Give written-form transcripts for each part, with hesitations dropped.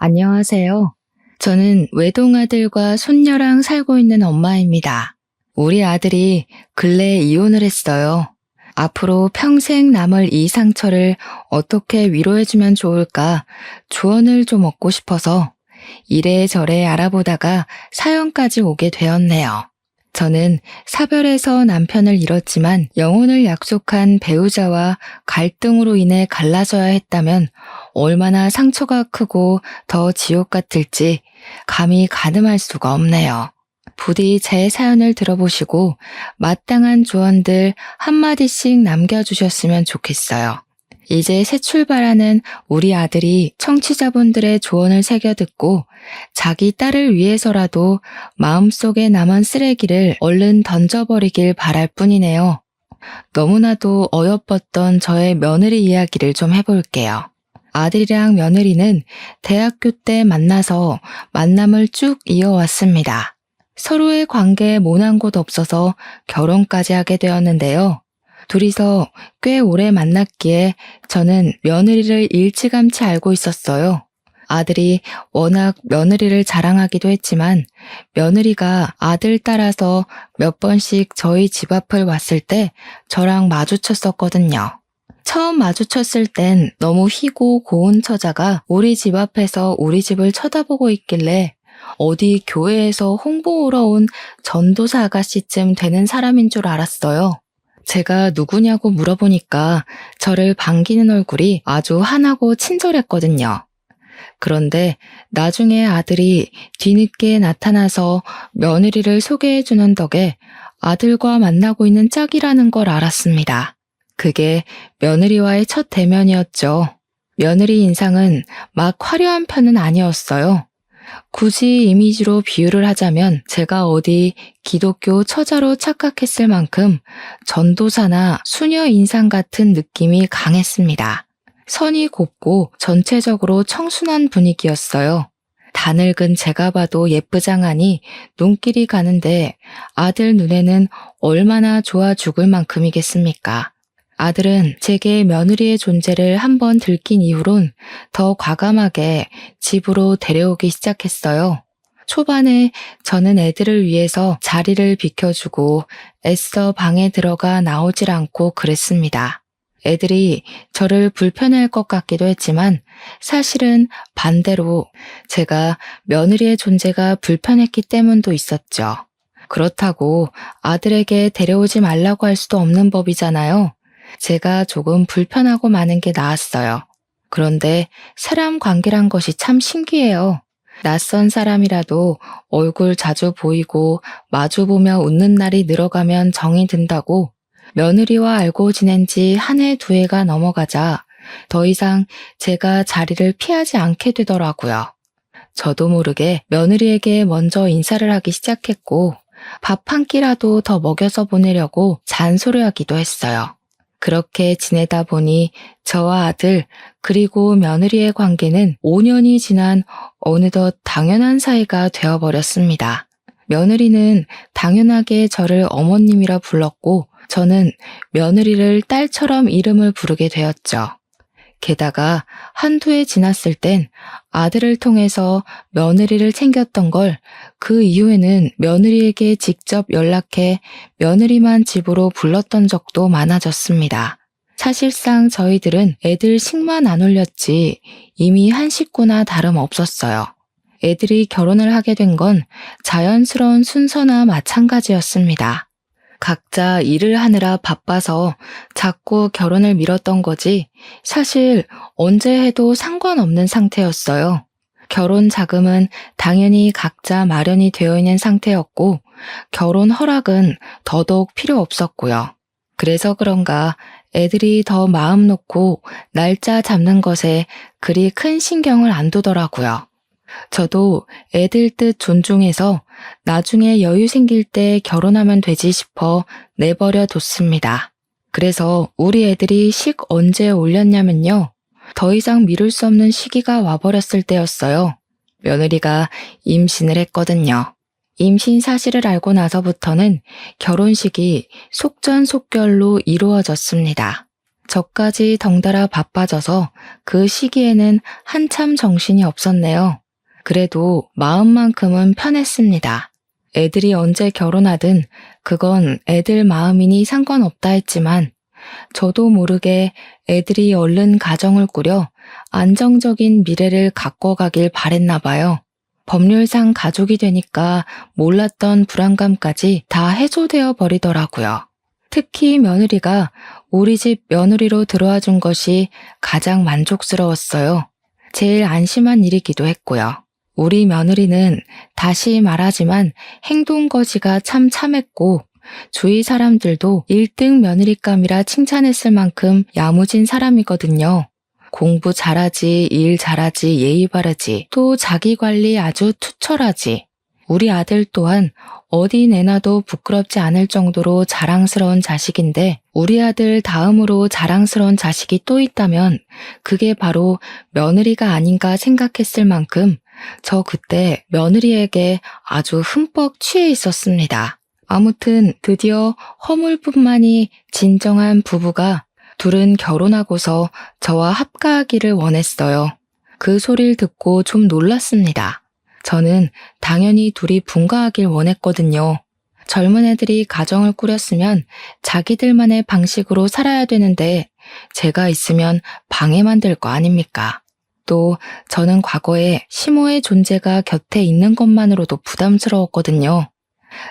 안녕하세요. 저는 외동아들과 손녀랑 살고 있는 엄마입니다. 우리 아들이 근래에 이혼을 했어요. 앞으로 평생 남을 이 상처를 어떻게 위로해주면 좋을까 조언을 좀 얻고 싶어서 이래저래 알아보다가 사연까지 오게 되었네요. 저는 사별해서 남편을 잃었지만 영혼을 약속한 배우자와 갈등으로 인해 갈라져야 했다면 얼마나 상처가 크고 더 지옥 같을지 감히 가늠할 수가 없네요. 부디 제 사연을 들어보시고 마땅한 조언들 한마디씩 남겨주셨으면 좋겠어요. 이제 새 출발하는 우리 아들이 청취자분들의 조언을 새겨 듣고 자기 딸을 위해서라도 마음속에 남은 쓰레기를 얼른 던져버리길 바랄 뿐이네요. 너무나도 어여뻤던 저의 며느리 이야기를 좀 해볼게요. 아들이랑 며느리는 대학교 때 만나서 만남을 쭉 이어왔습니다. 서로의 관계에 모난 곳 없어서 결혼까지 하게 되었는데요. 둘이서 꽤 오래 만났기에 저는 며느리를 일찌감치 알고 있었어요. 아들이 워낙 며느리를 자랑하기도 했지만 며느리가 아들 따라서 몇 번씩 저희 집 앞을 왔을 때 저랑 마주쳤었거든요. 처음 마주쳤을 땐 너무 희고 고운 처자가 우리 집 앞에서 우리 집을 쳐다보고 있길래 어디 교회에서 홍보 오러 온 전도사 아가씨쯤 되는 사람인 줄 알았어요. 제가 누구냐고 물어보니까 저를 반기는 얼굴이 아주 환하고 친절했거든요. 그런데 나중에 아들이 뒤늦게 나타나서 며느리를 소개해주는 덕에 아들과 만나고 있는 짝이라는 걸 알았습니다. 그게 며느리와의 첫 대면이었죠. 며느리 인상은 막 화려한 편은 아니었어요. 굳이 이미지로 비유를 하자면 제가 어디 기독교 처자로 착각했을 만큼 전도사나 수녀 인상 같은 느낌이 강했습니다. 선이 곱고 전체적으로 청순한 분위기였어요. 다 늙은 제가 봐도 예쁘장하니 눈길이 가는데 아들 눈에는 얼마나 좋아 죽을 만큼이겠습니까? 아들은 제게 며느리의 존재를 한번 들킨 이후론 더 과감하게 집으로 데려오기 시작했어요. 초반에 저는 애들을 위해서 자리를 비켜주고 애써 방에 들어가 나오질 않고 그랬습니다. 애들이 저를 불편해할 것 같기도 했지만 사실은 반대로 제가 며느리의 존재가 불편했기 때문도 있었죠. 그렇다고 아들에게 데려오지 말라고 할 수도 없는 법이잖아요. 제가 조금 불편하고 마는 게 나았어요. 그런데 사람 관계란 것이 참 신기해요. 낯선 사람이라도 얼굴 자주 보이고 마주보며 웃는 날이 늘어가면 정이 든다고 며느리와 알고 지낸 지 한 해 두 해가 넘어가자 더 이상 제가 자리를 피하지 않게 되더라고요. 저도 모르게 며느리에게 먼저 인사를 하기 시작했고 밥 한 끼라도 더 먹여서 보내려고 잔소리하기도 했어요. 그렇게 지내다 보니 저와 아들 그리고 며느리의 관계는 5년이 지난 어느덧 당연한 사이가 되어버렸습니다. 며느리는 당연하게 저를 어머님이라 불렀고 저는 며느리를 딸처럼 이름을 부르게 되었죠. 게다가 한두 해 지났을 땐 아들을 통해서 며느리를 챙겼던 걸 그 이후에는 며느리에게 직접 연락해 며느리만 집으로 불렀던 적도 많아졌습니다. 사실상 저희들은 애들 식만 안 올렸지 이미 한 식구나 다름없었어요. 애들이 결혼을 하게 된 건 자연스러운 순서나 마찬가지였습니다. 각자 일을 하느라 바빠서 자꾸 결혼을 미뤘던 거지 사실 언제 해도 상관없는 상태였어요. 결혼 자금은 당연히 각자 마련이 되어 있는 상태였고 결혼 허락은 더더욱 필요 없었고요. 그래서 그런가 애들이 더 마음 놓고 날짜 잡는 것에 그리 큰 신경을 안 두더라고요. 저도 애들 뜻 존중해서 나중에 여유 생길 때 결혼하면 되지 싶어 내버려 뒀습니다. 그래서 우리 애들이 식 언제 올렸냐면요. 더 이상 미룰 수 없는 시기가 와버렸을 때였어요. 며느리가 임신을 했거든요. 임신 사실을 알고 나서부터는 결혼식이 속전속결로 이루어졌습니다. 저까지 덩달아 바빠져서 그 시기에는 한참 정신이 없었네요. 그래도 마음만큼은 편했습니다. 애들이 언제 결혼하든 그건 애들 마음이니 상관없다 했지만 저도 모르게 애들이 얼른 가정을 꾸려 안정적인 미래를 갖고 가길 바랬나 봐요. 법률상 가족이 되니까 몰랐던 불안감까지 다 해소되어 버리더라고요. 특히 며느리가 우리 집 며느리로 들어와 준 것이 가장 만족스러웠어요. 제일 안심한 일이기도 했고요. 우리 며느리는 다시 말하지만 행동거지가 참 참했고 주위 사람들도 1등 며느리감이라 칭찬했을 만큼 야무진 사람이거든요. 공부 잘하지, 일 잘하지, 예의 바르지, 또 자기 관리 아주 투철하지. 우리 아들 또한 어디 내놔도 부끄럽지 않을 정도로 자랑스러운 자식인데 우리 아들 다음으로 자랑스러운 자식이 또 있다면 그게 바로 며느리가 아닌가 생각했을 만큼 저 그때 며느리에게 아주 흠뻑 취해 있었습니다. 아무튼 드디어 허물뿐만이 진정한 부부가 둘은 결혼하고서 저와 합가하기를 원했어요. 그 소리를 듣고 좀 놀랐습니다. 저는 당연히 둘이 분가하길 원했거든요. 젊은 애들이 가정을 꾸렸으면 자기들만의 방식으로 살아야 되는데 제가 있으면 방해만 될 거 아닙니까? 또 저는 과거에 시모의 존재가 곁에 있는 것만으로도 부담스러웠거든요.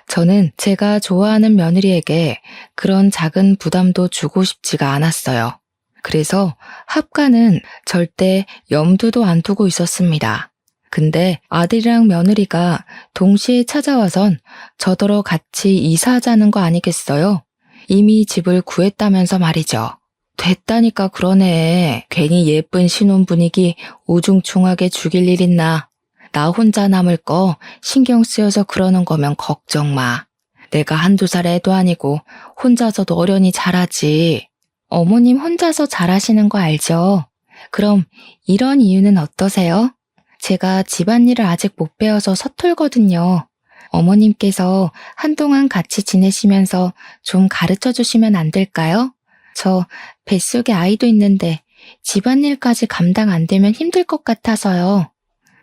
저는 제가 좋아하는 며느리에게 그런 작은 부담도 주고 싶지가 않았어요. 그래서 합가는 절대 염두도 안 두고 있었습니다. 근데 아들이랑 며느리가 동시에 찾아와선 저더러 같이 이사하자는 거 아니겠어요? 이미 집을 구했다면서 말이죠. 됐다니까 그러네. 괜히 예쁜 신혼 분위기 우중충하게 죽일 일 있나. 나 혼자 남을 거 신경 쓰여서 그러는 거면 걱정 마. 내가 한두 살 애도 아니고 혼자서도 어련히 잘하지. 어머님 혼자서 잘하시는 거 알죠? 그럼 이런 이유는 어떠세요? 제가 집안일을 아직 못 배워서 서툴거든요. 어머님께서 한동안 같이 지내시면서 좀 가르쳐 주시면 안 될까요? 저 뱃속에 아이도 있는데 집안일까지 감당 안 되면 힘들 것 같아서요.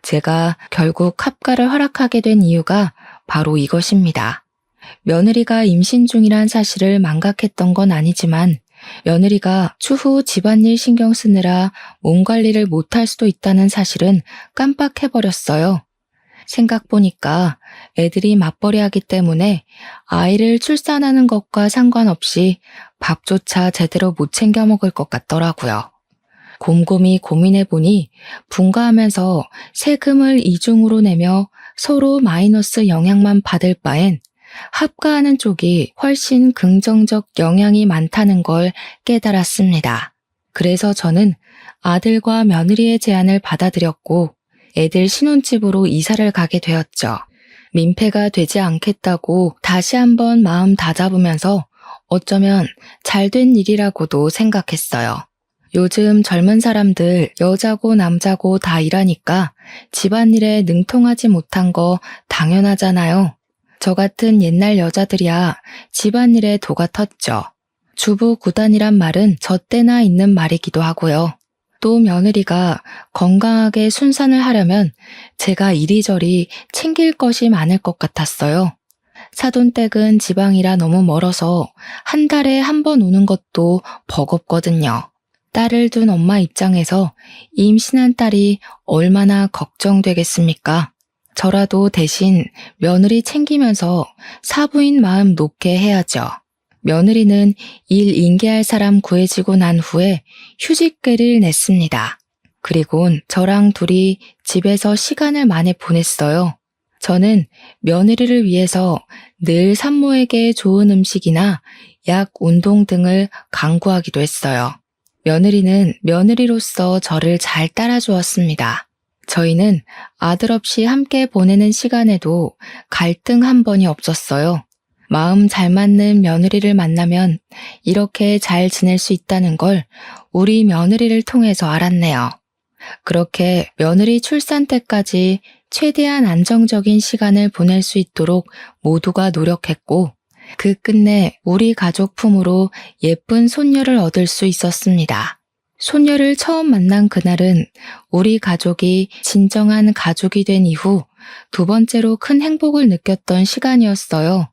제가 결국 합가를 허락하게 된 이유가 바로 이것입니다. 며느리가 임신 중이란 사실을 망각했던 건 아니지만 며느리가 추후 집안일 신경 쓰느라 몸 관리를 못할 수도 있다는 사실은 깜빡해버렸어요. 생각보니까 애들이 맞벌이하기 때문에 아이를 출산하는 것과 상관없이 밥조차 제대로 못 챙겨 먹을 것 같더라고요. 곰곰이 고민해보니 분가하면서 세금을 이중으로 내며 서로 마이너스 영향만 받을 바엔 합가하는 쪽이 훨씬 긍정적 영향이 많다는 걸 깨달았습니다. 그래서 저는 아들과 며느리의 제안을 받아들였고 애들 신혼집으로 이사를 가게 되었죠. 민폐가 되지 않겠다고 다시 한번 마음 다잡으면서 어쩌면 잘된 일이라고도 생각했어요. 요즘 젊은 사람들 여자고 남자고 다 일하니까 집안일에 능통하지 못한 거 당연하잖아요. 저 같은 옛날 여자들이야 집안일에 도가 텄죠. 주부 구단이란 말은 저 때나 있는 말이기도 하고요. 또 며느리가 건강하게 순산을 하려면 제가 이리저리 챙길 것이 많을 것 같았어요. 사돈댁은 지방이라 너무 멀어서 한 달에 한 번 오는 것도 버겁거든요. 딸을 둔 엄마 입장에서 임신한 딸이 얼마나 걱정되겠습니까? 저라도 대신 며느리 챙기면서 사부인 마음 놓게 해야죠. 며느리는 일 인계할 사람 구해지고 난 후에 휴직계를 냈습니다. 그리곤 저랑 둘이 집에서 시간을 많이 보냈어요. 저는 며느리를 위해서 늘 산모에게 좋은 음식이나 약, 운동 등을 강구하기도 했어요. 며느리는 며느리로서 저를 잘 따라주었습니다. 저희는 아들 없이 함께 보내는 시간에도 갈등 한 번이 없었어요. 마음 잘 맞는 며느리를 만나면 이렇게 잘 지낼 수 있다는 걸 우리 며느리를 통해서 알았네요. 그렇게 며느리 출산 때까지 최대한 안정적인 시간을 보낼 수 있도록 모두가 노력했고 그 끝내 우리 가족 품으로 예쁜 손녀를 얻을 수 있었습니다. 손녀를 처음 만난 그날은 우리 가족이 진정한 가족이 된 이후 두 번째로 큰 행복을 느꼈던 시간이었어요.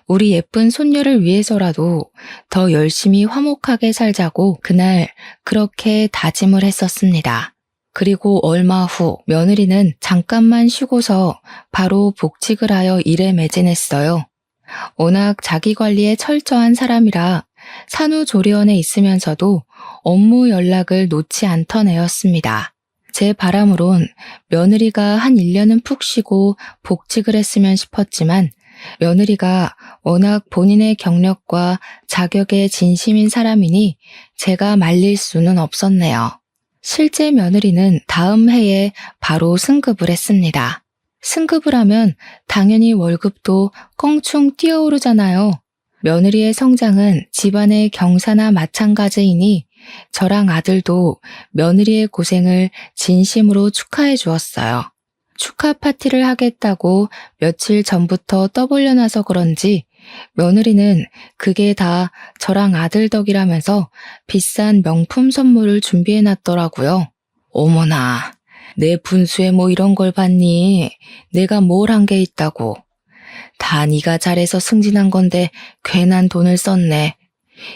우리 예쁜 손녀를 위해서라도 더 열심히 화목하게 살자고 그날 그렇게 다짐을 했었습니다. 그리고 얼마 후 며느리는 잠깐만 쉬고서 바로 복직을 하여 일에 매진했어요. 워낙 자기 관리에 철저한 사람이라 산후조리원에 있으면서도 업무 연락을 놓지 않던 애였습니다. 제 바람으론 며느리가 한 1년은 푹 쉬고 복직을 했으면 싶었지만 며느리가 워낙 본인의 경력과 자격에 진심인 사람이니 제가 말릴 수는 없었네요. 실제 며느리는 다음 해에 바로 승급을 했습니다. 승급을 하면 당연히 월급도 껑충 뛰어오르잖아요. 며느리의 성장은 집안의 경사나 마찬가지이니 저랑 아들도 며느리의 고생을 진심으로 축하해 주었어요. 축하 파티를 하겠다고 며칠 전부터 떠벌려놔서 그런지 며느리는 그게 다 저랑 아들 덕이라면서 비싼 명품 선물을 준비해 놨더라고요. 어머나, 내 분수에 뭐 이런 걸 봤니? 내가 뭘 한 게 있다고. 다 네가 잘해서 승진한 건데 괜한 돈을 썼네.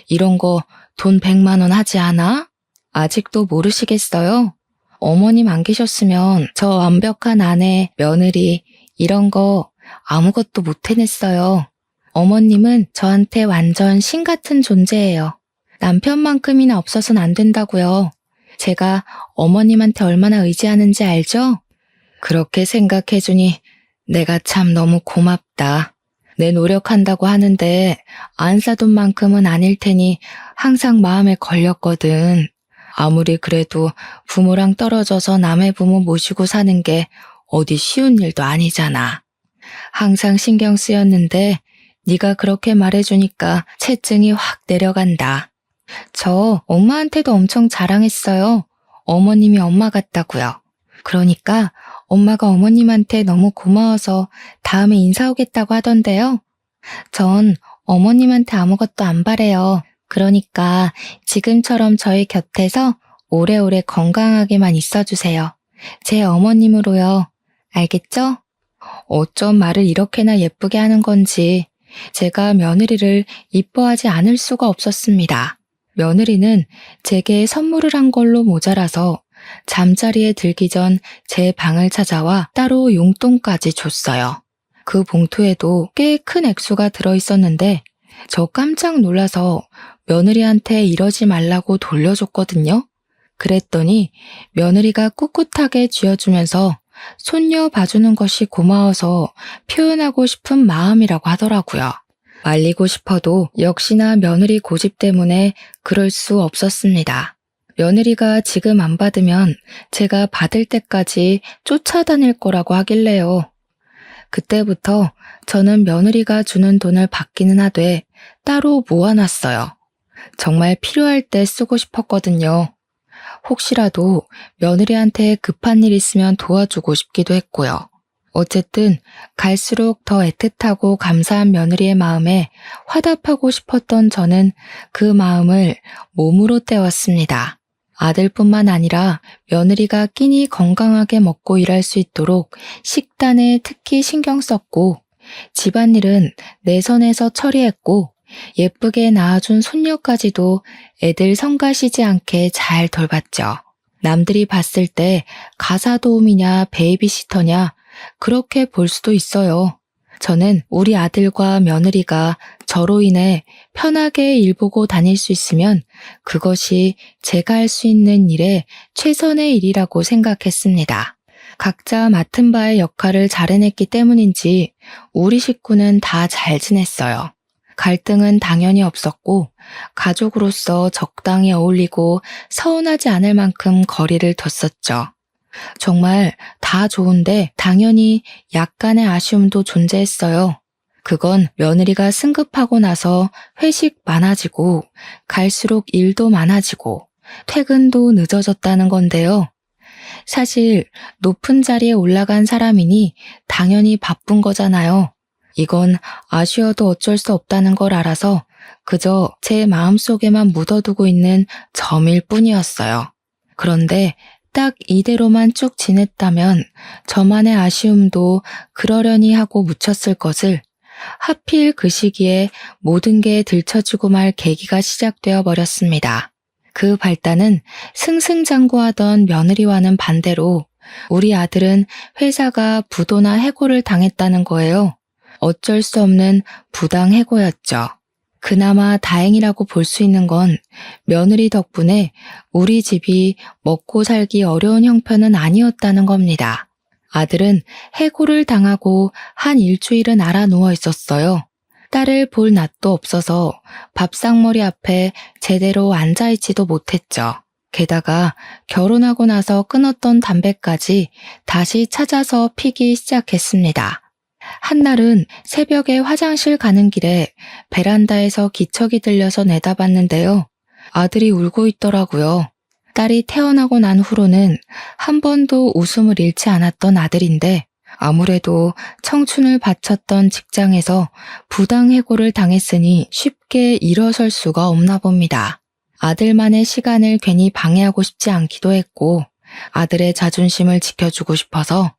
이런 거 돈 100만 원 하지 않아? 아직도 모르시겠어요? 어머님 안 계셨으면 저 완벽한 아내, 며느리 이런 거 아무것도 못 해냈어요. 어머님은 저한테 완전 신 같은 존재예요. 남편만큼이나 없어서는 안 된다고요. 제가 어머님한테 얼마나 의지하는지 알죠? 그렇게 생각해주니 내가 참 너무 고맙다. 내 노력한다고 하는데 안 사돈 만큼은 아닐 테니 항상 마음에 걸렸거든. 아무리 그래도 부모랑 떨어져서 남의 부모 모시고 사는 게 어디 쉬운 일도 아니잖아. 항상 신경 쓰였는데 네가 그렇게 말해주니까 체증이 확 내려간다. 저 엄마한테도 엄청 자랑했어요. 어머님이 엄마 같다고요. 그러니까 엄마가 어머님한테 너무 고마워서 다음에 인사 오겠다고 하던데요. 전 어머님한테 아무것도 안 바래요. 그러니까 지금처럼 저희 곁에서 오래오래 건강하게만 있어주세요. 제 어머님으로요. 알겠죠? 어쩜 말을 이렇게나 예쁘게 하는 건지 제가 며느리를 이뻐하지 않을 수가 없었습니다. 며느리는 제게 선물을 한 걸로 모자라서 잠자리에 들기 전 제 방을 찾아와 따로 용돈까지 줬어요. 그 봉투에도 꽤 큰 액수가 들어있었는데 저 깜짝 놀라서 며느리한테 이러지 말라고 돌려줬거든요. 그랬더니 며느리가 꿋꿋하게 쥐어주면서 손녀 봐주는 것이 고마워서 표현하고 싶은 마음이라고 하더라고요. 말리고 싶어도 역시나 며느리 고집 때문에 그럴 수 없었습니다. 며느리가 지금 안 받으면 제가 받을 때까지 쫓아다닐 거라고 하길래요. 그때부터 저는 며느리가 주는 돈을 받기는 하되 따로 모아놨어요. 정말 필요할 때 쓰고 싶었거든요. 혹시라도 며느리한테 급한 일 있으면 도와주고 싶기도 했고요. 어쨌든 갈수록 더 애틋하고 감사한 며느리의 마음에 화답하고 싶었던 저는 그 마음을 몸으로 때웠습니다. 아들뿐만 아니라 며느리가 끼니 건강하게 먹고 일할 수 있도록 식단에 특히 신경 썼고 집안일은 내 손에서 처리했고 예쁘게 낳아준 손녀까지도 애들 성가시지 않게 잘 돌봤죠. 남들이 봤을 때 가사 도우미냐 베이비시터냐 그렇게 볼 수도 있어요. 저는 우리 아들과 며느리가 저로 인해 편하게 일 보고 다닐 수 있으면 그것이 제가 할 수 있는 일의 최선의 일이라고 생각했습니다. 각자 맡은 바의 역할을 잘 해냈기 때문인지 우리 식구는 다 잘 지냈어요. 갈등은 당연히 없었고 가족으로서 적당히 어울리고 서운하지 않을 만큼 거리를 뒀었죠. 정말 다 좋은데 당연히 약간의 아쉬움도 존재했어요. 그건 며느리가 승급하고 나서 회식 많아지고 갈수록 일도 많아지고 퇴근도 늦어졌다는 건데요. 사실 높은 자리에 올라간 사람이니 당연히 바쁜 거잖아요. 이건 아쉬워도 어쩔 수 없다는 걸 알아서 그저 제 마음속에만 묻어두고 있는 점일 뿐이었어요. 그런데 딱 이대로만 쭉 지냈다면 저만의 아쉬움도 그러려니 하고 묻혔을 것을 하필 그 시기에 모든 게 들춰지고 말 계기가 시작되어 버렸습니다. 그 발단은 승승장구하던 며느리와는 반대로 우리 아들은 회사가 부도나 해고를 당했다는 거예요. 어쩔 수 없는 부당 해고였죠. 그나마 다행이라고 볼 수 있는 건 며느리 덕분에 우리 집이 먹고 살기 어려운 형편은 아니었다는 겁니다. 아들은 해고를 당하고 한 일주일은 알아 누워 있었어요. 딸을 볼 낯도 없어서 밥상머리 앞에 제대로 앉아있지도 못했죠. 게다가 결혼하고 나서 끊었던 담배까지 다시 찾아서 피기 시작했습니다. 한날은 새벽에 화장실 가는 길에 베란다에서 기척이 들려서 내다봤는데요. 아들이 울고 있더라고요. 딸이 태어나고 난 후로는 한 번도 웃음을 잃지 않았던 아들인데 아무래도 청춘을 바쳤던 직장에서 부당해고를 당했으니 쉽게 일어설 수가 없나 봅니다. 아들만의 시간을 괜히 방해하고 싶지 않기도 했고 아들의 자존심을 지켜주고 싶어서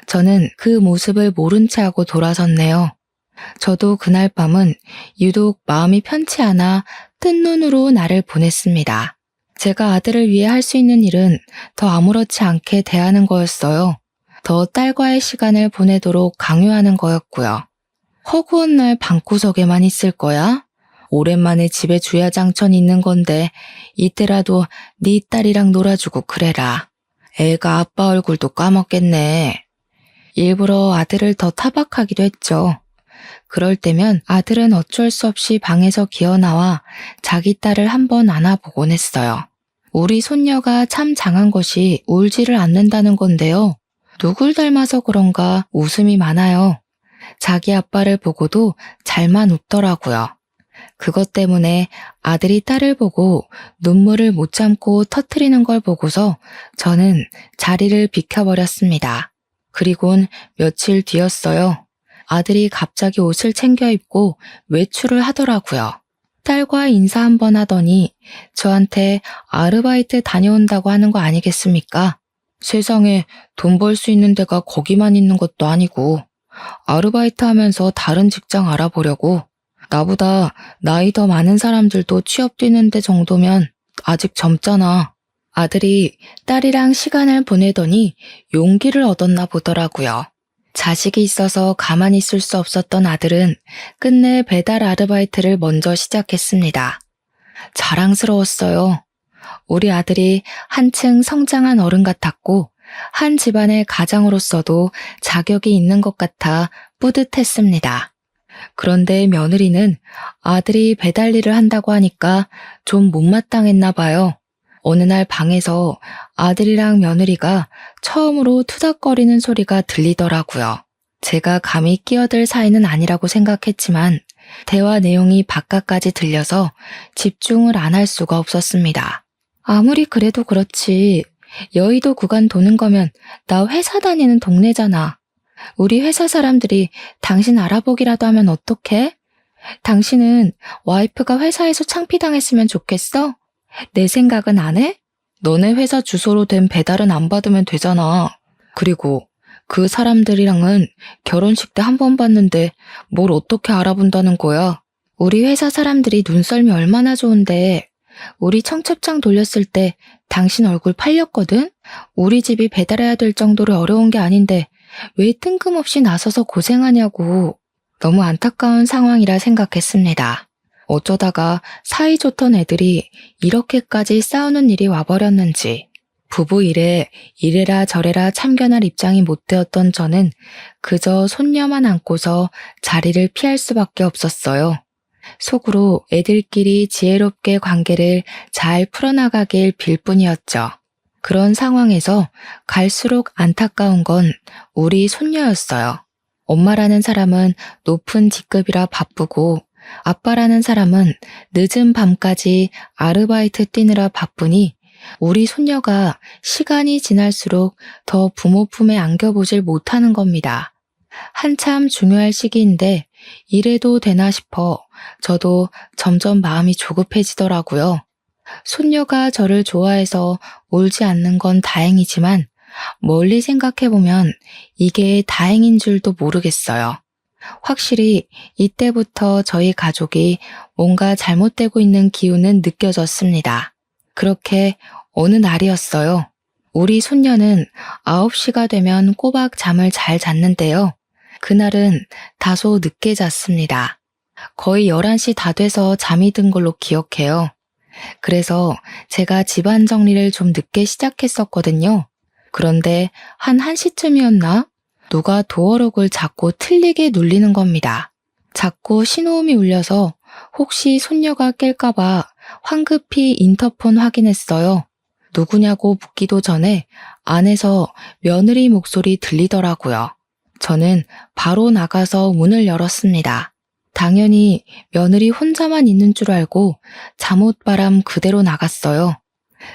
저는 그 모습을 모른 채 하고 돌아섰네요. 저도 그날 밤은 유독 마음이 편치 않아 뜬 눈으로 날을 보냈습니다. 제가 아들을 위해 할 수 있는 일은 더 아무렇지 않게 대하는 거였어요. 더 딸과의 시간을 보내도록 강요하는 거였고요. 허구한 날 방구석에만 있을 거야? 오랜만에 집에 주야장천 있는 건데 이때라도 네 딸이랑 놀아주고 그래라. 애가 아빠 얼굴도 까먹겠네. 일부러 아들을 더 타박하기도 했죠. 그럴 때면 아들은 어쩔 수 없이 방에서 기어나와 자기 딸을 한번 안아보곤 했어요. 우리 손녀가 참 장한 것이 울지를 않는다는 건데요. 누굴 닮아서 그런가 웃음이 많아요. 자기 아빠를 보고도 잘만 웃더라고요. 그것 때문에 아들이 딸을 보고 눈물을 못 참고 터뜨리는 걸 보고서 저는 자리를 비켜버렸습니다. 그리곤 며칠 뒤였어요. 아들이 갑자기 옷을 챙겨 입고 외출을 하더라고요. 딸과 인사 한번 하더니 저한테 아르바이트 다녀온다고 하는 거 아니겠습니까? 세상에 돈 벌 수 있는 데가 거기만 있는 것도 아니고 아르바이트 하면서 다른 직장 알아보려고. 나보다 나이 더 많은 사람들도 취업 뛰는데 정도면 아직 젊잖아. 아들이 딸이랑 시간을 보내더니 용기를 얻었나 보더라고요. 자식이 있어서 가만히 있을 수 없었던 아들은 끝내 배달 아르바이트를 먼저 시작했습니다. 자랑스러웠어요. 우리 아들이 한층 성장한 어른 같았고 한 집안의 가장으로서도 자격이 있는 것 같아 뿌듯했습니다. 그런데 며느리는 아들이 배달 일을 한다고 하니까 좀 못마땅했나 봐요. 어느 날 방에서 아들이랑 며느리가 처음으로 투닥거리는 소리가 들리더라고요. 제가 감히 끼어들 사이는 아니라고 생각했지만 대화 내용이 바깥까지 들려서 집중을 안 할 수가 없었습니다. 아무리 그래도 그렇지. 여의도 구간 도는 거면 나 회사 다니는 동네잖아. 우리 회사 사람들이 당신 알아보기라도 하면 어떡해? 당신은 와이프가 회사에서 창피당했으면 좋겠어? 내 생각은 안 해? 너네 회사 주소로 된 배달은 안 받으면 되잖아. 그리고 그 사람들이랑은 결혼식 때 한 번 봤는데 뭘 어떻게 알아본다는 거야? 우리 회사 사람들이 눈썰미 얼마나 좋은데 우리 청첩장 돌렸을 때 당신 얼굴 팔렸거든? 우리 집이 배달해야 될 정도로 어려운 게 아닌데 왜 뜬금없이 나서서 고생하냐고. 너무 안타까운 상황이라 생각했습니다. 어쩌다가 사이좋던 애들이 이렇게까지 싸우는 일이 와버렸는지. 부부 일에 이래라 저래라 참견할 입장이 못 되었던 저는 그저 손녀만 안고서 자리를 피할 수밖에 없었어요. 속으로 애들끼리 지혜롭게 관계를 잘 풀어나가길 빌 뿐이었죠. 그런 상황에서 갈수록 안타까운 건 우리 손녀였어요. 엄마라는 사람은 높은 직급이라 바쁘고 아빠라는 사람은 늦은 밤까지 아르바이트 뛰느라 바쁘니 우리 손녀가 시간이 지날수록 더 부모 품에 안겨보질 못하는 겁니다. 한참 중요할 시기인데 이래도 되나 싶어 저도 점점 마음이 조급해지더라고요. 손녀가 저를 좋아해서 울지 않는 건 다행이지만 멀리 생각해보면 이게 다행인 줄도 모르겠어요. 확실히 이때부터 저희 가족이 뭔가 잘못되고 있는 기운은 느껴졌습니다. 그렇게 어느 날이었어요. 우리 손녀는 9시가 되면 꼬박 잠을 잘 잤는데요. 그날은 다소 늦게 잤습니다. 거의 11시 다 돼서 잠이 든 걸로 기억해요. 그래서 제가 집안 정리를 좀 늦게 시작했었거든요. 그런데 한 1시쯤이었나? 누가 도어록을 자꾸 틀리게 눌리는 겁니다. 자꾸 신호음이 울려서 혹시 손녀가 깰까봐 황급히 인터폰 확인했어요. 누구냐고 묻기도 전에 안에서 며느리 목소리 들리더라고요. 저는 바로 나가서 문을 열었습니다. 당연히 며느리 혼자만 있는 줄 알고 잠옷바람 그대로 나갔어요.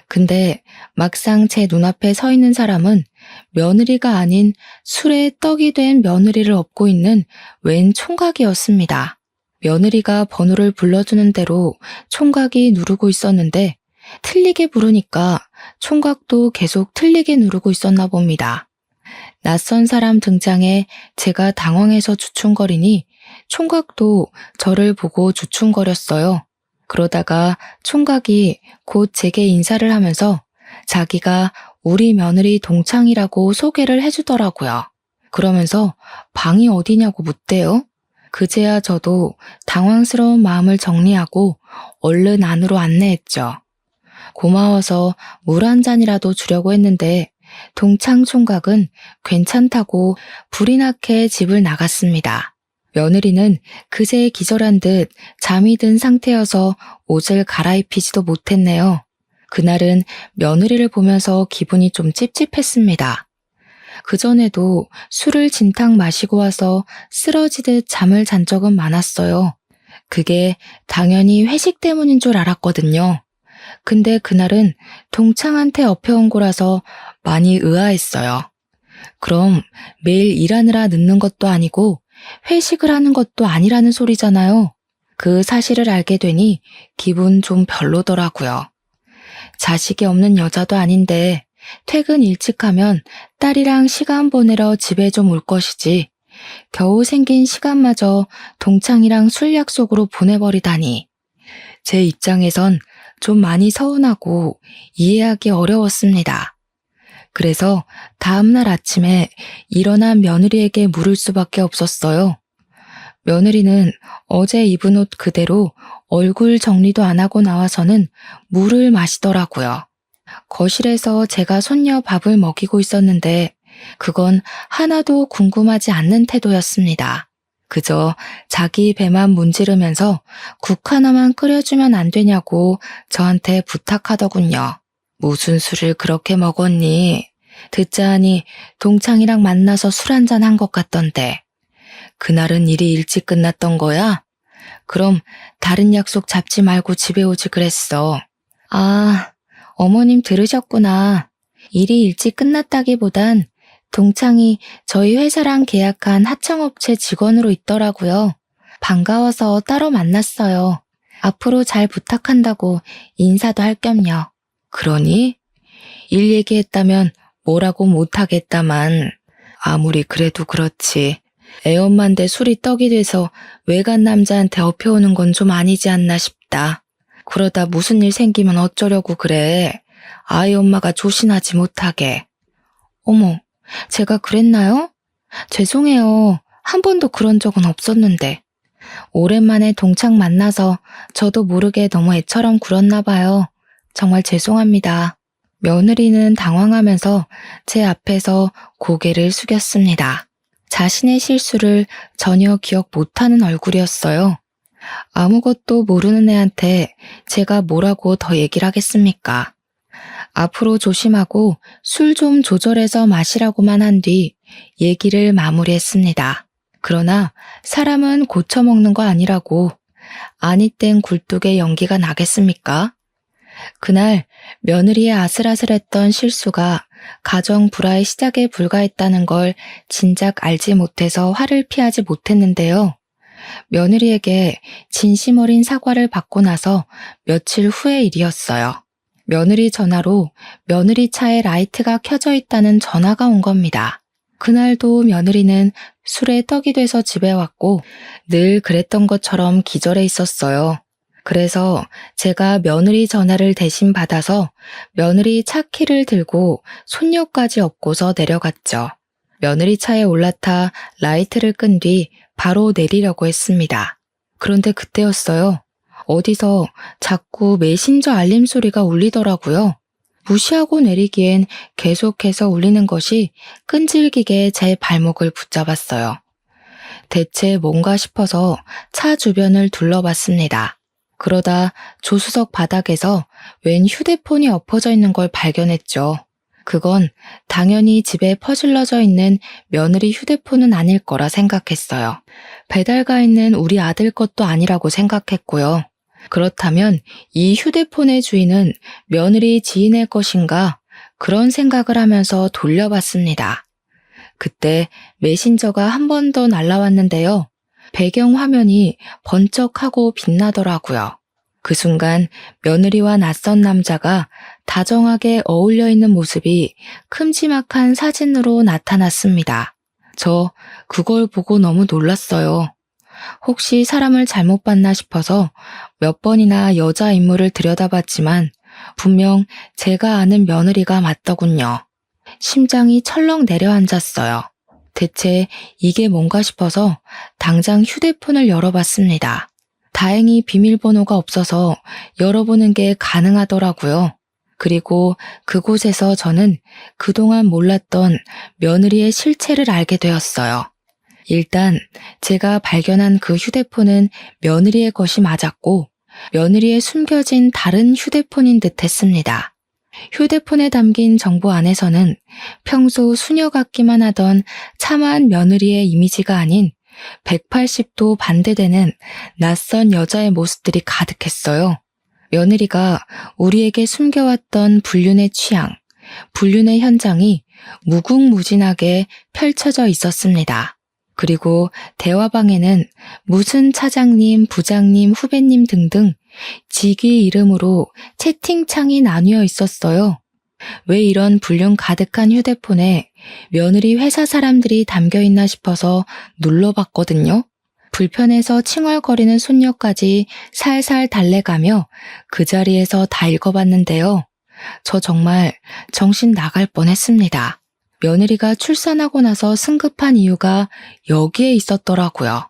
근데 막상 제 눈앞에 서 있는 사람은 며느리가 아닌 술에 떡이 된 며느리를 업고 있는 웬 총각이었습니다. 며느리가 번호를 불러주는 대로 총각이 누르고 있었는데 틀리게 부르니까 총각도 계속 틀리게 누르고 있었나 봅니다. 낯선 사람 등장에 제가 당황해서 주춤거리니 총각도 저를 보고 주춤거렸어요. 그러다가 총각이 곧 제게 인사를 하면서 자기가 우리 며느리 동창이라고 소개를 해주더라고요. 그러면서 방이 어디냐고 묻대요. 그제야 저도 당황스러운 마음을 정리하고 얼른 안으로 안내했죠. 고마워서 물 한 잔이라도 주려고 했는데 동창 총각은 괜찮다고 불이 나게 집을 나갔습니다. 며느리는 그새 기절한 듯 잠이 든 상태여서 옷을 갈아입히지도 못했네요. 그날은 며느리를 보면서 기분이 좀 찝찝했습니다. 그전에도 술을 진탕 마시고 와서 쓰러지듯 잠을 잔 적은 많았어요. 그게 당연히 회식 때문인 줄 알았거든요. 근데 그날은 동창한테 업혀온 거라서 많이 의아했어요. 그럼 매일 일하느라 늦는 것도 아니고 회식을 하는 것도 아니라는 소리잖아요. 그 사실을 알게 되니 기분 좀 별로더라고요. 자식이 없는 여자도 아닌데 퇴근 일찍 하면 딸이랑 시간 보내러 집에 좀 올 것이지. 겨우 생긴 시간마저 동창이랑 술 약속으로 보내버리다니. 제 입장에선 좀 많이 서운하고 이해하기 어려웠습니다. 그래서 다음날 아침에 일어난 며느리에게 물을 수밖에 없었어요. 며느리는 어제 입은 옷 그대로 얼굴 정리도 안 하고 나와서는 물을 마시더라고요. 거실에서 제가 손녀 밥을 먹이고 있었는데 그건 하나도 궁금하지 않는 태도였습니다. 그저 자기 배만 문지르면서 국 하나만 끓여주면 안 되냐고 저한테 부탁하더군요. 무슨 술을 그렇게 먹었니? 듣자 하니 동창이랑 만나서 술 한잔 한 것 같던데. 그날은 일이 일찍 끝났던 거야? 그럼 다른 약속 잡지 말고 집에 오지 그랬어. 아, 어머님 들으셨구나. 일이 일찍 끝났다기보단 동창이 저희 회사랑 계약한 하청업체 직원으로 있더라고요. 반가워서 따로 만났어요. 앞으로 잘 부탁한다고 인사도 할 겸요. 그러니? 일 얘기했다면 뭐라고 못하겠다만 아무리 그래도 그렇지. 애엄마인데 술이 떡이 돼서 외간 남자한테 업혀오는 건 좀 아니지 않나 싶다. 그러다 무슨 일 생기면 어쩌려고 그래. 아이 엄마가 조신하지 못하게. 어머, 제가 그랬나요? 죄송해요. 한 번도 그런 적은 없었는데. 오랜만에 동창 만나서 저도 모르게 너무 애처럼 굴었나 봐요. 정말 죄송합니다. 며느리는 당황하면서 제 앞에서 고개를 숙였습니다. 자신의 실수를 전혀 기억 못하는 얼굴이었어요. 아무것도 모르는 애한테 제가 뭐라고 더 얘기를 하겠습니까? 앞으로 조심하고 술 좀 조절해서 마시라고만 한 뒤 얘기를 마무리했습니다. 그러나 사람은 고쳐먹는 거 아니라고. 아니 땐 굴뚝에 연기가 나겠습니까? 그날 며느리의 아슬아슬했던 실수가 가정 불화의 시작에 불과했다는 걸 진작 알지 못해서 화를 피하지 못했는데요. 며느리에게 진심 어린 사과를 받고 나서 며칠 후의 일이었어요. 며느리 전화로 며느리 차에 라이트가 켜져 있다는 전화가 온 겁니다. 그날도 며느리는 술에 떡이 돼서 집에 왔고 늘 그랬던 것처럼 기절해 있었어요. 그래서 제가 며느리 전화를 대신 받아서 며느리 차 키를 들고 손녀까지 업고서 내려갔죠. 며느리 차에 올라타 라이트를 끈 뒤 바로 내리려고 했습니다. 그런데 그때였어요. 어디서 자꾸 메신저 알림 소리가 울리더라고요. 무시하고 내리기엔 계속해서 울리는 것이 끈질기게 제 발목을 붙잡았어요. 대체 뭔가 싶어서 차 주변을 둘러봤습니다. 그러다 조수석 바닥에서 웬 휴대폰이 엎어져 있는 걸 발견했죠. 그건 당연히 집에 퍼질러져 있는 며느리 휴대폰은 아닐 거라 생각했어요. 배달가 있는 우리 아들 것도 아니라고 생각했고요. 그렇다면 이 휴대폰의 주인은 며느리 지인의 것인가? 그런 생각을 하면서 돌려봤습니다. 그때 메신저가 한 번 더 날라왔는데요. 배경 화면이 번쩍하고 빛나더라고요. 그 순간 며느리와 낯선 남자가 다정하게 어울려 있는 모습이 큼지막한 사진으로 나타났습니다. 저 그걸 보고 너무 놀랐어요. 혹시 사람을 잘못 봤나 싶어서 몇 번이나 여자 인물을 들여다봤지만 분명 제가 아는 며느리가 맞더군요. 심장이 철렁 내려앉았어요. 대체 이게 뭔가 싶어서 당장 휴대폰을 열어봤습니다. 다행히 비밀번호가 없어서 열어보는 게 가능하더라고요. 그리고 그곳에서 저는 그동안 몰랐던 며느리의 실체를 알게 되었어요. 일단 제가 발견한 그 휴대폰은 며느리의 것이 맞았고 며느리의 숨겨진 다른 휴대폰인 듯 했습니다. 휴대폰에 담긴 정보 안에서는 평소 수녀 같기만 하던 참한 며느리의 이미지가 아닌 180도 반대되는 낯선 여자의 모습들이 가득했어요. 며느리가 우리에게 숨겨왔던 불륜의 취향, 불륜의 현장이 무궁무진하게 펼쳐져 있었습니다. 그리고 대화방에는 무슨 차장님, 부장님, 후배님 등등 직위 이름으로 채팅창이 나뉘어 있었어요. 왜 이런 불륜 가득한 휴대폰에 며느리 회사 사람들이 담겨 있나 싶어서 눌러봤거든요. 불편해서 칭얼거리는 손녀까지 살살 달래가며 그 자리에서 다 읽어봤는데요. 저 정말 정신 나갈 뻔했습니다. 며느리가 출산하고 나서 승급한 이유가 여기에 있었더라고요.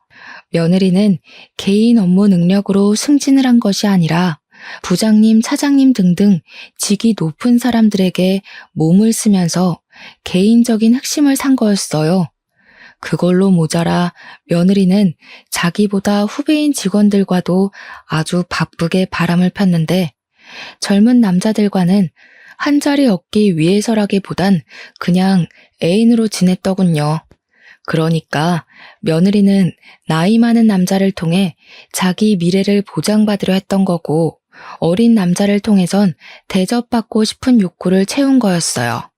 며느리는 개인 업무 능력으로 승진을 한 것이 아니라 부장님, 차장님 등등 직위 높은 사람들에게 몸을 쓰면서 개인적인 흑심을 산 거였어요. 그걸로 모자라 며느리는 자기보다 후배인 직원들과도 아주 바쁘게 바람을 폈는데 젊은 남자들과는 한 자리 얻기 위해서라기보단 그냥 애인으로 지냈더군요. 그러니까 며느리는 나이 많은 남자를 통해 자기 미래를 보장받으려 했던 거고 어린 남자를 통해선 대접받고 싶은 욕구를 채운 거였어요.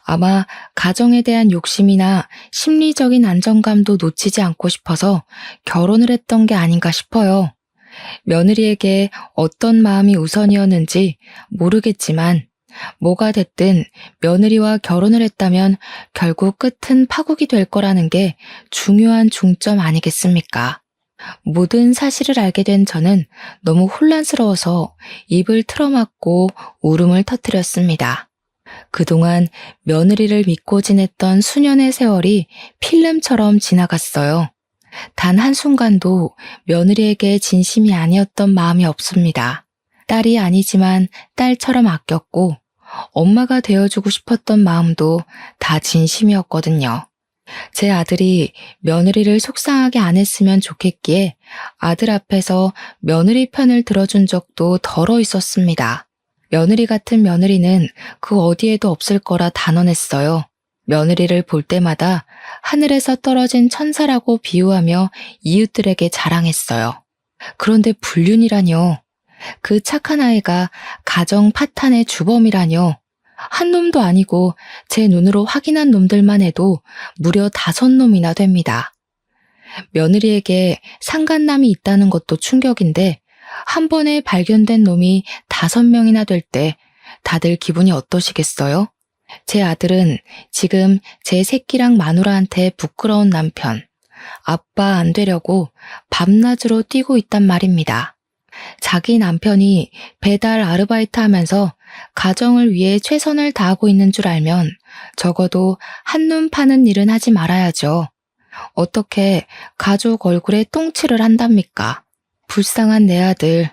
아마 가정에 대한 욕심이나 심리적인 안정감도 놓치지 않고 싶어서 결혼을 했던 게 아닌가 싶어요. 며느리에게 어떤 마음이 우선이었는지 모르겠지만 뭐가 됐든 며느리와 결혼을 했다면 결국 끝은 파국이 될 거라는 게 중요한 중점 아니겠습니까? 모든 사실을 알게 된 저는 너무 혼란스러워서 입을 틀어막고 울음을 터뜨렸습니다. 그동안 며느리를 믿고 지냈던 수년의 세월이 필름처럼 지나갔어요. 단 한순간도 며느리에게 진심이 아니었던 마음이 없습니다. 딸이 아니지만 딸처럼 아꼈고 엄마가 되어주고 싶었던 마음도 다 진심이었거든요. 제 아들이 며느리를 속상하게 안 했으면 좋겠기에 아들 앞에서 며느리 편을 들어준 적도 덜어 있었습니다. 며느리 같은 며느리는 그 어디에도 없을 거라 단언했어요. 며느리를 볼 때마다 하늘에서 떨어진 천사라고 비유하며 이웃들에게 자랑했어요. 그런데 불륜이라뇨. 그 착한 아이가 가정 파탄의 주범이라뇨. 한 놈도 아니고 제 눈으로 확인한 놈들만 해도 무려 5놈이나 됩니다. 며느리에게 상간남이 있다는 것도 충격인데 한 번에 발견된 놈이 5명이나 될 때 다들 기분이 어떠시겠어요? 제 아들은 지금 제 새끼랑 마누라한테 부끄러운 남편, 아빠 안 되려고 밤낮으로 뛰고 있단 말입니다. 자기 남편이 배달 아르바이트 하면서 가정을 위해 최선을 다하고 있는 줄 알면 적어도 한눈 파는 일은 하지 말아야죠. 어떻게 가족 얼굴에 똥칠을 한답니까? 불쌍한 내 아들.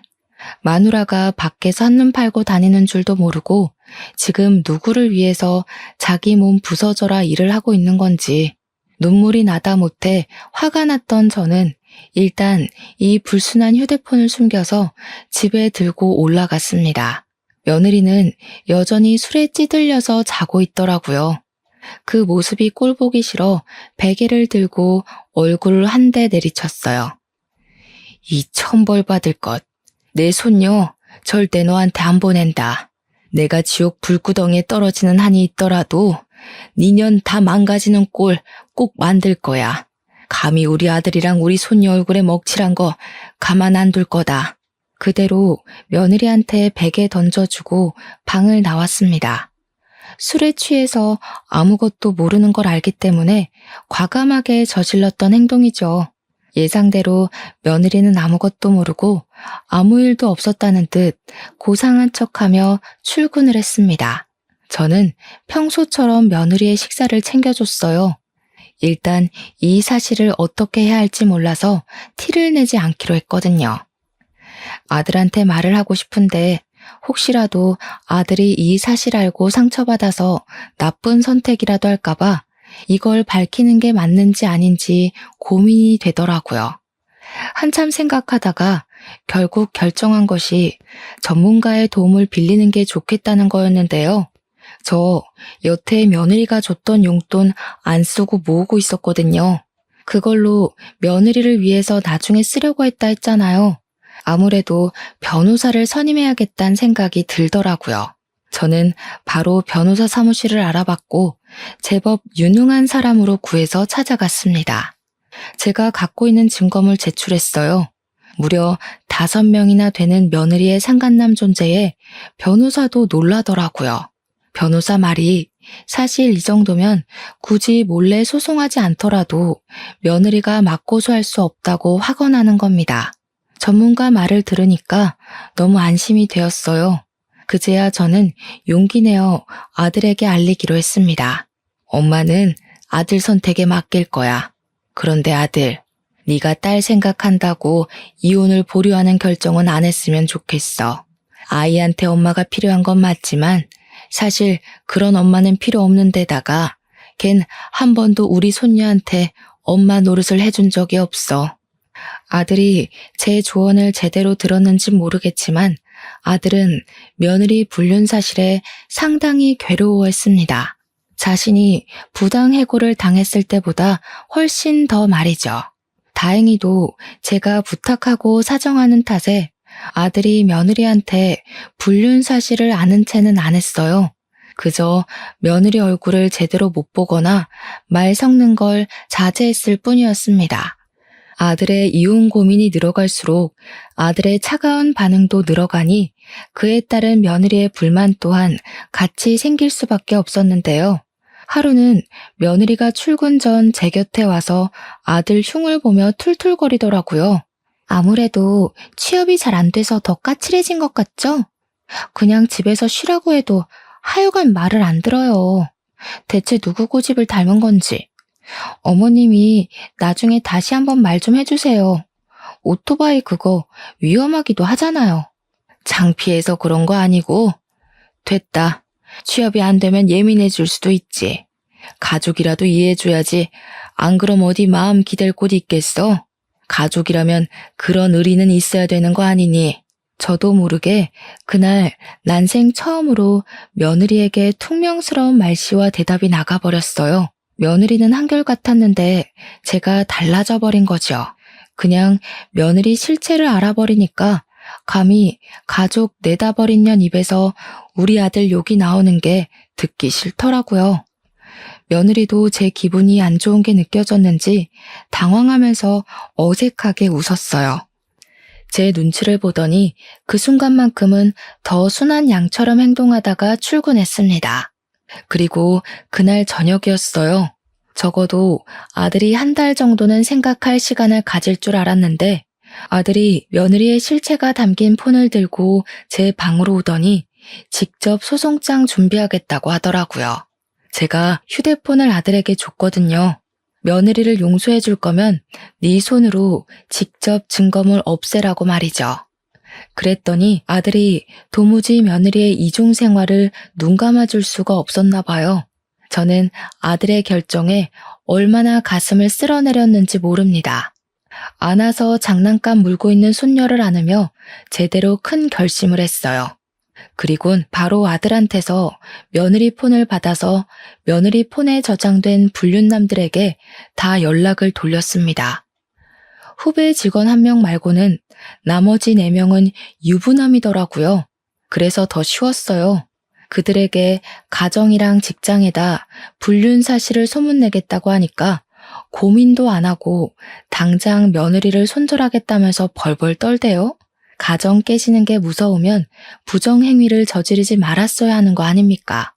마누라가 밖에서 한눈 팔고 다니는 줄도 모르고 지금 누구를 위해서 자기 몸 부서져라 일을 하고 있는 건지 눈물이 나다 못해 화가 났던 저는 일단 이 불순한 휴대폰을 숨겨서 집에 들고 올라갔습니다. 며느리는 여전히 술에 찌들려서 자고 있더라고요. 그 모습이 꼴보기 싫어 베개를 들고 얼굴을 한 대 내리쳤어요. 이 천벌 받을 것. 내 손녀 절대 너한테 안 보낸다. 내가 지옥 불구덩이에 떨어지는 한이 있더라도 니년 다 망가지는 꼴 꼭 만들 거야. 감히 우리 아들이랑 우리 손녀 얼굴에 먹칠한 거 가만 안 둘 거다. 그대로 며느리한테 베개 던져주고 방을 나왔습니다. 술에 취해서 아무것도 모르는 걸 알기 때문에 과감하게 저질렀던 행동이죠. 예상대로 며느리는 아무것도 모르고 아무 일도 없었다는 듯 고상한 척하며 출근을 했습니다. 저는 평소처럼 며느리의 식사를 챙겨줬어요. 일단 이 사실을 어떻게 해야 할지 몰라서 티를 내지 않기로 했거든요. 아들한테 말을 하고 싶은데 혹시라도 아들이 이 사실 알고 상처받아서 나쁜 선택이라도 할까봐 이걸 밝히는 게 맞는지 아닌지 고민이 되더라고요. 한참 생각하다가 결국 결정한 것이 전문가의 도움을 빌리는 게 좋겠다는 거였는데요. 저 여태 며느리가 줬던 용돈 안 쓰고 모으고 있었거든요. 그걸로 며느리를 위해서 나중에 쓰려고 했잖아요. 아무래도 변호사를 선임해야겠다는 생각이 들더라고요. 저는 바로 변호사 사무실을 알아봤고 제법 유능한 사람으로 구해서 찾아갔습니다. 제가 갖고 있는 증거물 제출했어요. 무려 5명이나 되는 며느리의 상간남 존재에 변호사도 놀라더라고요. 변호사 말이 사실 이 정도면 굳이 몰래 소송하지 않더라도 며느리가 맞고소할 수 없다고 확언하는 겁니다. 전문가 말을 들으니까 너무 안심이 되었어요. 그제야 저는 용기 내어 아들에게 알리기로 했습니다. 엄마는 아들 선택에 맡길 거야. 그런데 아들, 네가 딸 생각한다고 이혼을 보류하는 결정은 안 했으면 좋겠어. 아이한테 엄마가 필요한 건 맞지만 사실 그런 엄마는 필요 없는 데다가 걘 한 번도 우리 손녀한테 엄마 노릇을 해준 적이 없어. 아들이 제 조언을 제대로 들었는지 모르겠지만 아들은 며느리 불륜 사실에 상당히 괴로워했습니다. 자신이 부당해고를 당했을 때보다 훨씬 더 말이죠. 다행히도 제가 부탁하고 사정하는 탓에 아들이 며느리한테 불륜 사실을 아는 채는 안 했어요. 그저 며느리 얼굴을 제대로 못 보거나 말 섞는 걸 자제했을 뿐이었습니다. 아들의 이혼 고민이 늘어갈수록 아들의 차가운 반응도 늘어가니 그에 따른 며느리의 불만 또한 같이 생길 수밖에 없었는데요. 하루는 며느리가 출근 전 제 곁에 와서 아들 흉을 보며 툴툴거리더라고요. 아무래도 취업이 잘 안 돼서 더 까칠해진 것 같죠? 그냥 집에서 쉬라고 해도 하여간 말을 안 들어요. 대체 누구 고집을 닮은 건지. 어머님이 나중에 다시 한번 말 좀 해주세요. 오토바이 그거 위험하기도 하잖아요. 창피해서 그런 거 아니고. 됐다. 취업이 안 되면 예민해질 수도 있지. 가족이라도 이해해줘야지. 안 그럼 어디 마음 기댈 곳 있겠어? 가족이라면 그런 의리는 있어야 되는 거 아니니. 저도 모르게 그날 난생 처음으로 며느리에게 퉁명스러운 말씨와 대답이 나가버렸어요. 며느리는 한결같았는데 제가 달라져 버린 거죠. 그냥 며느리 실체를 알아버리니까 감히 가족 내다버린 년 입에서 우리 아들 욕이 나오는 게 듣기 싫더라고요. 며느리도 제 기분이 안 좋은 게 느껴졌는지 당황하면서 어색하게 웃었어요. 제 눈치를 보더니 그 순간만큼은 더 순한 양처럼 행동하다가 출근했습니다. 그리고 그날 저녁이었어요. 적어도 아들이 한 달 정도는 생각할 시간을 가질 줄 알았는데 아들이 며느리의 실체가 담긴 폰을 들고 제 방으로 오더니 직접 소송장 준비하겠다고 하더라고요. 제가 휴대폰을 아들에게 줬거든요. 며느리를 용서해 줄 거면 네 손으로 직접 증거물 없애라고 말이죠. 그랬더니 아들이 도무지 며느리의 이중 생활을 눈 감아줄 수가 없었나 봐요. 저는 아들의 결정에 얼마나 가슴을 쓸어내렸는지 모릅니다. 안아서 장난감 물고 있는 손녀를 안으며 제대로 큰 결심을 했어요. 그리곤 바로 아들한테서 며느리 폰을 받아서 며느리 폰에 저장된 불륜남들에게 다 연락을 돌렸습니다. 후배 직원 1명 말고는 나머지 4명은 유부남이더라고요. 그래서 더 쉬웠어요. 그들에게 가정이랑 직장에다 불륜 사실을 소문내겠다고 하니까 고민도 안 하고 당장 며느리를 손절하겠다면서 벌벌 떨대요. 가정 깨지는 게 무서우면 부정행위를 저지르지 말았어야 하는 거 아닙니까?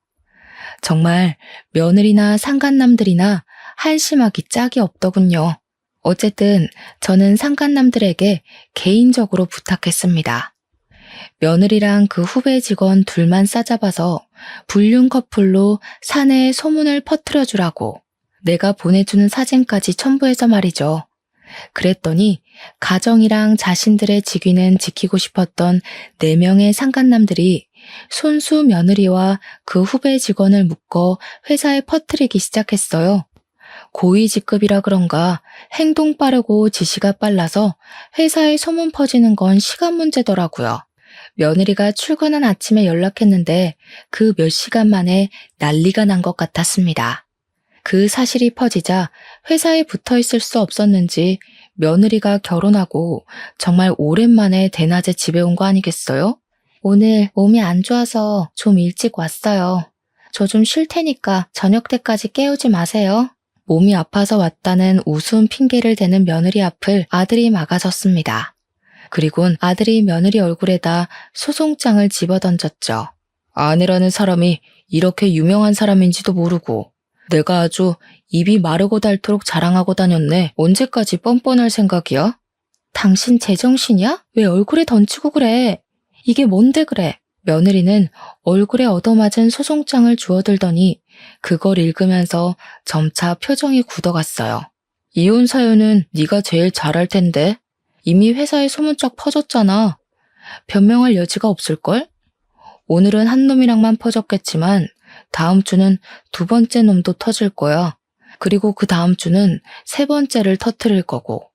정말 며느리나 상간남들이나 한심하기 짝이 없더군요. 어쨌든 저는 상간남들에게 개인적으로 부탁했습니다. 며느리랑 그 후배 직원 둘만 싸잡아서 불륜 커플로 사내에 소문을 퍼뜨려 주라고 내가 보내주는 사진까지 첨부해서 말이죠. 그랬더니 가정이랑 자신들의 직위는 지키고 싶었던 4명의 상간남들이 손수 며느리와 그 후배 직원을 묶어 회사에 퍼뜨리기 시작했어요. 고위 직급이라 그런가 행동 빠르고 지시가 빨라서 회사에 소문 퍼지는 건 시간 문제더라고요. 며느리가 출근한 아침에 연락했는데 그 몇 시간 만에 난리가 난 것 같았습니다. 그 사실이 퍼지자 회사에 붙어 있을 수 없었는지 며느리가 결혼하고 정말 오랜만에 대낮에 집에 온 거 아니겠어요? 오늘 몸이 안 좋아서 좀 일찍 왔어요. 저 좀 쉴 테니까 저녁 때까지 깨우지 마세요. 몸이 아파서 왔다는 우스운 핑계를 대는 며느리 앞을 아들이 막아섰습니다. 그리곤 아들이 며느리 얼굴에다 소송장을 집어던졌죠. 아내라는 사람이 이렇게 유명한 사람인지도 모르고 내가 아주 입이 마르고 닳도록 자랑하고 다녔네. 언제까지 뻔뻔할 생각이야? 당신 제정신이야? 왜 얼굴에 던지고 그래? 이게 뭔데 그래? 며느리는 얼굴에 얻어맞은 소송장을 주워들더니 그걸 읽으면서 점차 표정이 굳어갔어요. 이혼 사유는 네가 제일 잘할 텐데. 이미 회사에 소문짝 퍼졌잖아. 변명할 여지가 없을걸? 오늘은 한 놈이랑만 퍼졌겠지만 다음 주는 2번째 놈도 터질 거야. 그리고 그 다음 주는 3번째를 터뜨릴 거고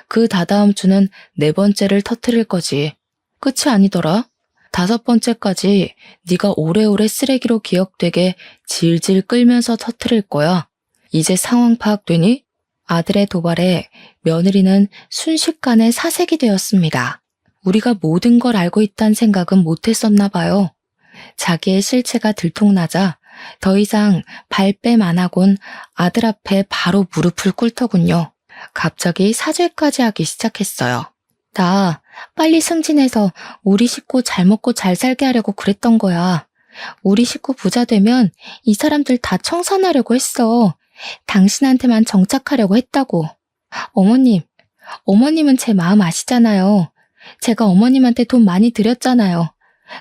그 다다음 주는 4번째를 터뜨릴 거지. 끝이 아니더라. 5번째까지 네가 오래오래 쓰레기로 기억되게 질질 끌면서 터뜨릴 거야. 이제 상황 파악되니? 아들의 도발에 며느리는 순식간에 사색이 되었습니다. 우리가 모든 걸 알고 있다는 생각은 못했었나 봐요. 자기의 실체가 들통나자 더 이상 발뺌 안 하곤 아들 앞에 바로 무릎을 꿇더군요. 갑자기 사죄까지 하기 시작했어요. 나 빨리 승진해서 우리 식구 잘 먹고 잘 살게 하려고 그랬던 거야. 우리 식구 부자 되면 이 사람들 다 청산하려고 했어. 당신한테만 정착하려고 했다고. 어머님은 제 마음 아시잖아요. 제가 어머님한테 돈 많이 드렸잖아요.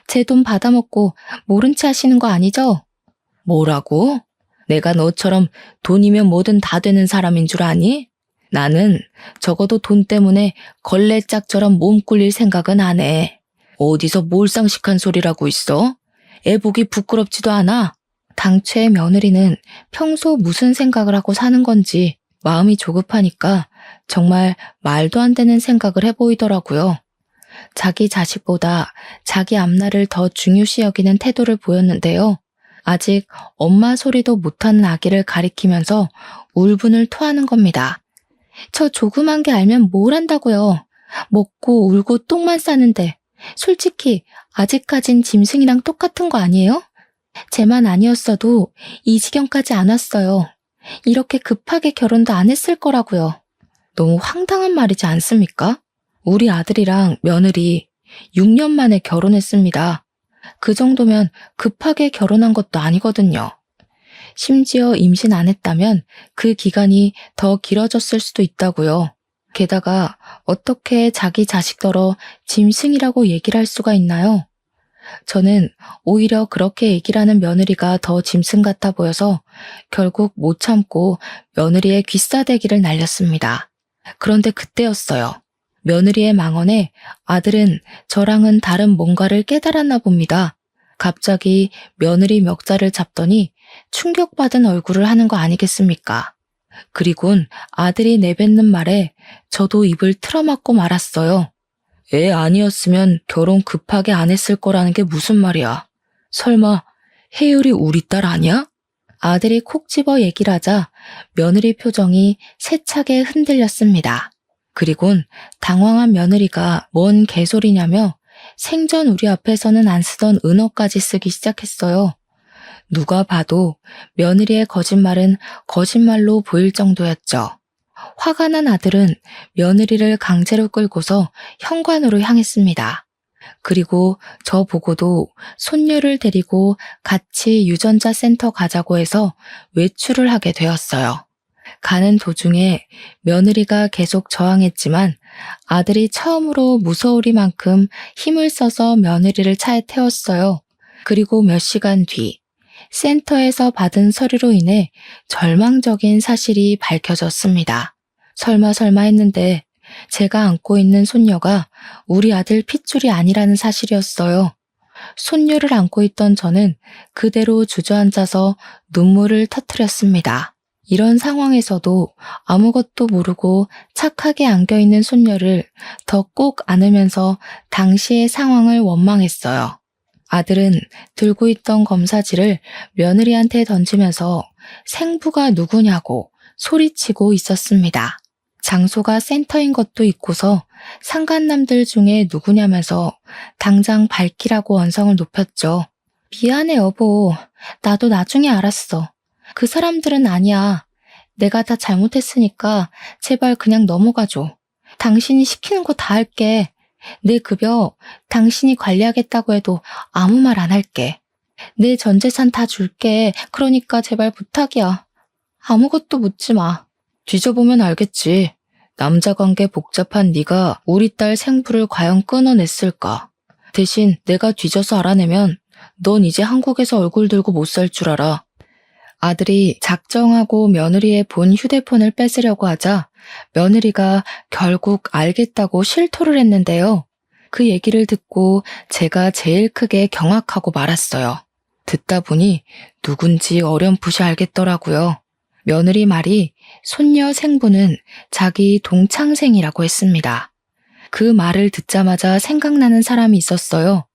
제 돈 받아먹고 모른 체 하시는 거 아니죠? 뭐라고? 내가 너처럼 돈이면 뭐든 다 되는 사람인 줄 아니? 나는 적어도 돈 때문에 걸레짝처럼 몸 꿀릴 생각은 안 해. 어디서 몰상식한 소리라고 있어? 애 보기 부끄럽지도 않아? 당최 며느리는 평소 무슨 생각을 하고 사는 건지 마음이 조급하니까 정말 말도 안 되는 생각을 해보이더라고요. 자기 자식보다 자기 앞날을 더 중요시 여기는 태도를 보였는데요. 아직 엄마 소리도 못하는 아기를 가리키면서 울분을 토하는 겁니다. 저 조그만 게 알면 뭘 한다고요. 먹고 울고 똥만 싸는데 솔직히 아직까진 짐승이랑 똑같은 거 아니에요? 쟤만 아니었어도 이 지경까지 안 왔어요. 이렇게 급하게 결혼도 안 했을 거라고요. 너무 황당한 말이지 않습니까? 우리 아들이랑 며느리 6년 만에 결혼했습니다. 그 정도면 급하게 결혼한 것도 아니거든요. 심지어 임신 안 했다면 그 기간이 더 길어졌을 수도 있다고요. 게다가 어떻게 자기 자식더러 짐승이라고 얘기를 할 수가 있나요? 저는 오히려 그렇게 얘기를 하는 며느리가 더 짐승 같아 보여서 결국 못 참고 며느리의 귀싸대기를 날렸습니다. 그런데 그때였어요. 며느리의 망언에 아들은 저랑은 다른 뭔가를 깨달았나 봅니다. 갑자기 며느리 멱살을 잡더니 충격받은 얼굴을 하는 거 아니겠습니까? 그리곤 아들이 내뱉는 말에 저도 입을 틀어막고 말았어요. 애 아니었으면 결혼 급하게 안 했을 거라는 게 무슨 말이야? 설마 혜율이 우리 딸 아니야? 아들이 콕 집어 얘기를 하자 며느리 표정이 세차게 흔들렸습니다. 그리곤 당황한 며느리가 뭔 개소리냐며 생전 우리 앞에서는 안 쓰던 은어까지 쓰기 시작했어요. 누가 봐도 며느리의 거짓말은 거짓말로 보일 정도였죠. 화가 난 아들은 며느리를 강제로 끌고서 현관으로 향했습니다. 그리고 저 보고도 손녀를 데리고 같이 유전자 센터 가자고 해서 외출을 하게 되었어요. 가는 도중에 며느리가 계속 저항했지만 아들이 처음으로 무서우리만큼 힘을 써서 며느리를 차에 태웠어요. 그리고 몇 시간 뒤 센터에서 받은 서류로 인해 절망적인 사실이 밝혀졌습니다. 설마 했는데 제가 안고 있는 손녀가 우리 아들 핏줄이 아니라는 사실이었어요. 손녀를 안고 있던 저는 그대로 주저앉아서 눈물을 터뜨렸습니다. 이런 상황에서도 아무것도 모르고 착하게 안겨있는 손녀를 더 꼭 안으면서 당시의 상황을 원망했어요. 아들은 들고 있던 검사지를 며느리한테 던지면서 생부가 누구냐고 소리치고 있었습니다. 장소가 센터인 것도 있고서 상간남들 중에 누구냐면서 당장 밝히라고 언성을 높였죠. 미안해 여보. 나도 나중에 알았어. 그 사람들은 아니야. 내가 다 잘못했으니까 제발 그냥 넘어가줘. 당신이 시키는 거 다 할게. 내 급여 당신이 관리하겠다고 해도 아무 말 안 할게. 내 전 재산 다 줄게. 그러니까 제발 부탁이야. 아무것도 묻지 마. 뒤져보면 알겠지. 남자 관계 복잡한 네가 우리 딸 생부를 과연 끊어냈을까? 대신 내가 뒤져서 알아내면 넌 이제 한국에서 얼굴 들고 못 살 줄 알아. 아들이 작정하고 며느리의 본 휴대폰을 뺏으려고 하자 며느리가 결국 알겠다고 실토를 했는데요. 그 얘기를 듣고 제가 제일 크게 경악하고 말았어요. 듣다 보니 누군지 어렴풋이 알겠더라고요. 며느리 말이 손녀 생부는 자기 동창생이라고 했습니다. 그 말을 듣자마자 생각나는 사람이 있었어요.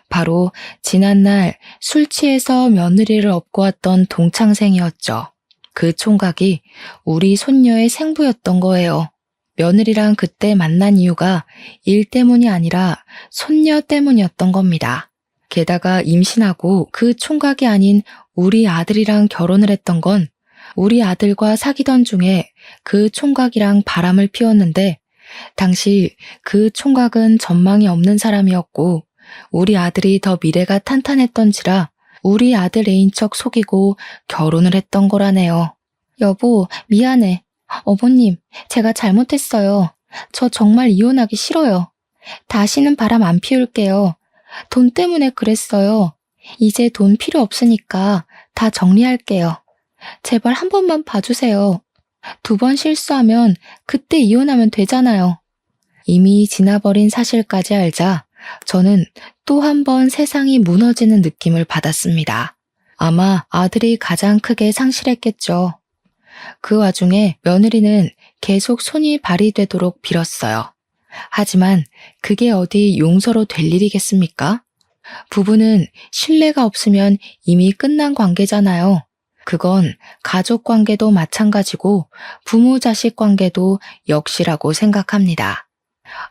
바로 지난날 술 취해서 며느리를 업고 왔던 동창생이었죠. 그 총각이 우리 손녀의 생부였던 거예요. 며느리랑 그때 만난 이유가 일 때문이 아니라 손녀 때문이었던 겁니다. 게다가 임신하고 그 총각이 아닌 우리 아들이랑 결혼을 했던 건 우리 아들과 사귀던 중에 그 총각이랑 바람을 피웠는데 당시 그 총각은 전망이 없는 사람이었고 우리 아들이 더 미래가 탄탄했던지라 우리 아들 애인 척 속이고 결혼을 했던 거라네요. 여보, 미안해. 어머님, 제가 잘못했어요. 저 정말 이혼하기 싫어요. 다시는 바람 안 피울게요. 돈 때문에 그랬어요. 이제 돈 필요 없으니까 다 정리할게요. 제발 한 번만 봐주세요. 2번 실수하면 그때 이혼하면 되잖아요. 이미 지나버린 사실까지 알자 저는 또 한 번 세상이 무너지는 느낌을 받았습니다. 아마 아들이 가장 크게 상실했겠죠. 그 와중에 며느리는 계속 손이 발휘되도록 빌었어요. 하지만 그게 어디 용서로 될 일이겠습니까? 부부는 신뢰가 없으면 이미 끝난 관계잖아요. 그건 가족 관계도 마찬가지고 부모 자식 관계도 역시라고 생각합니다.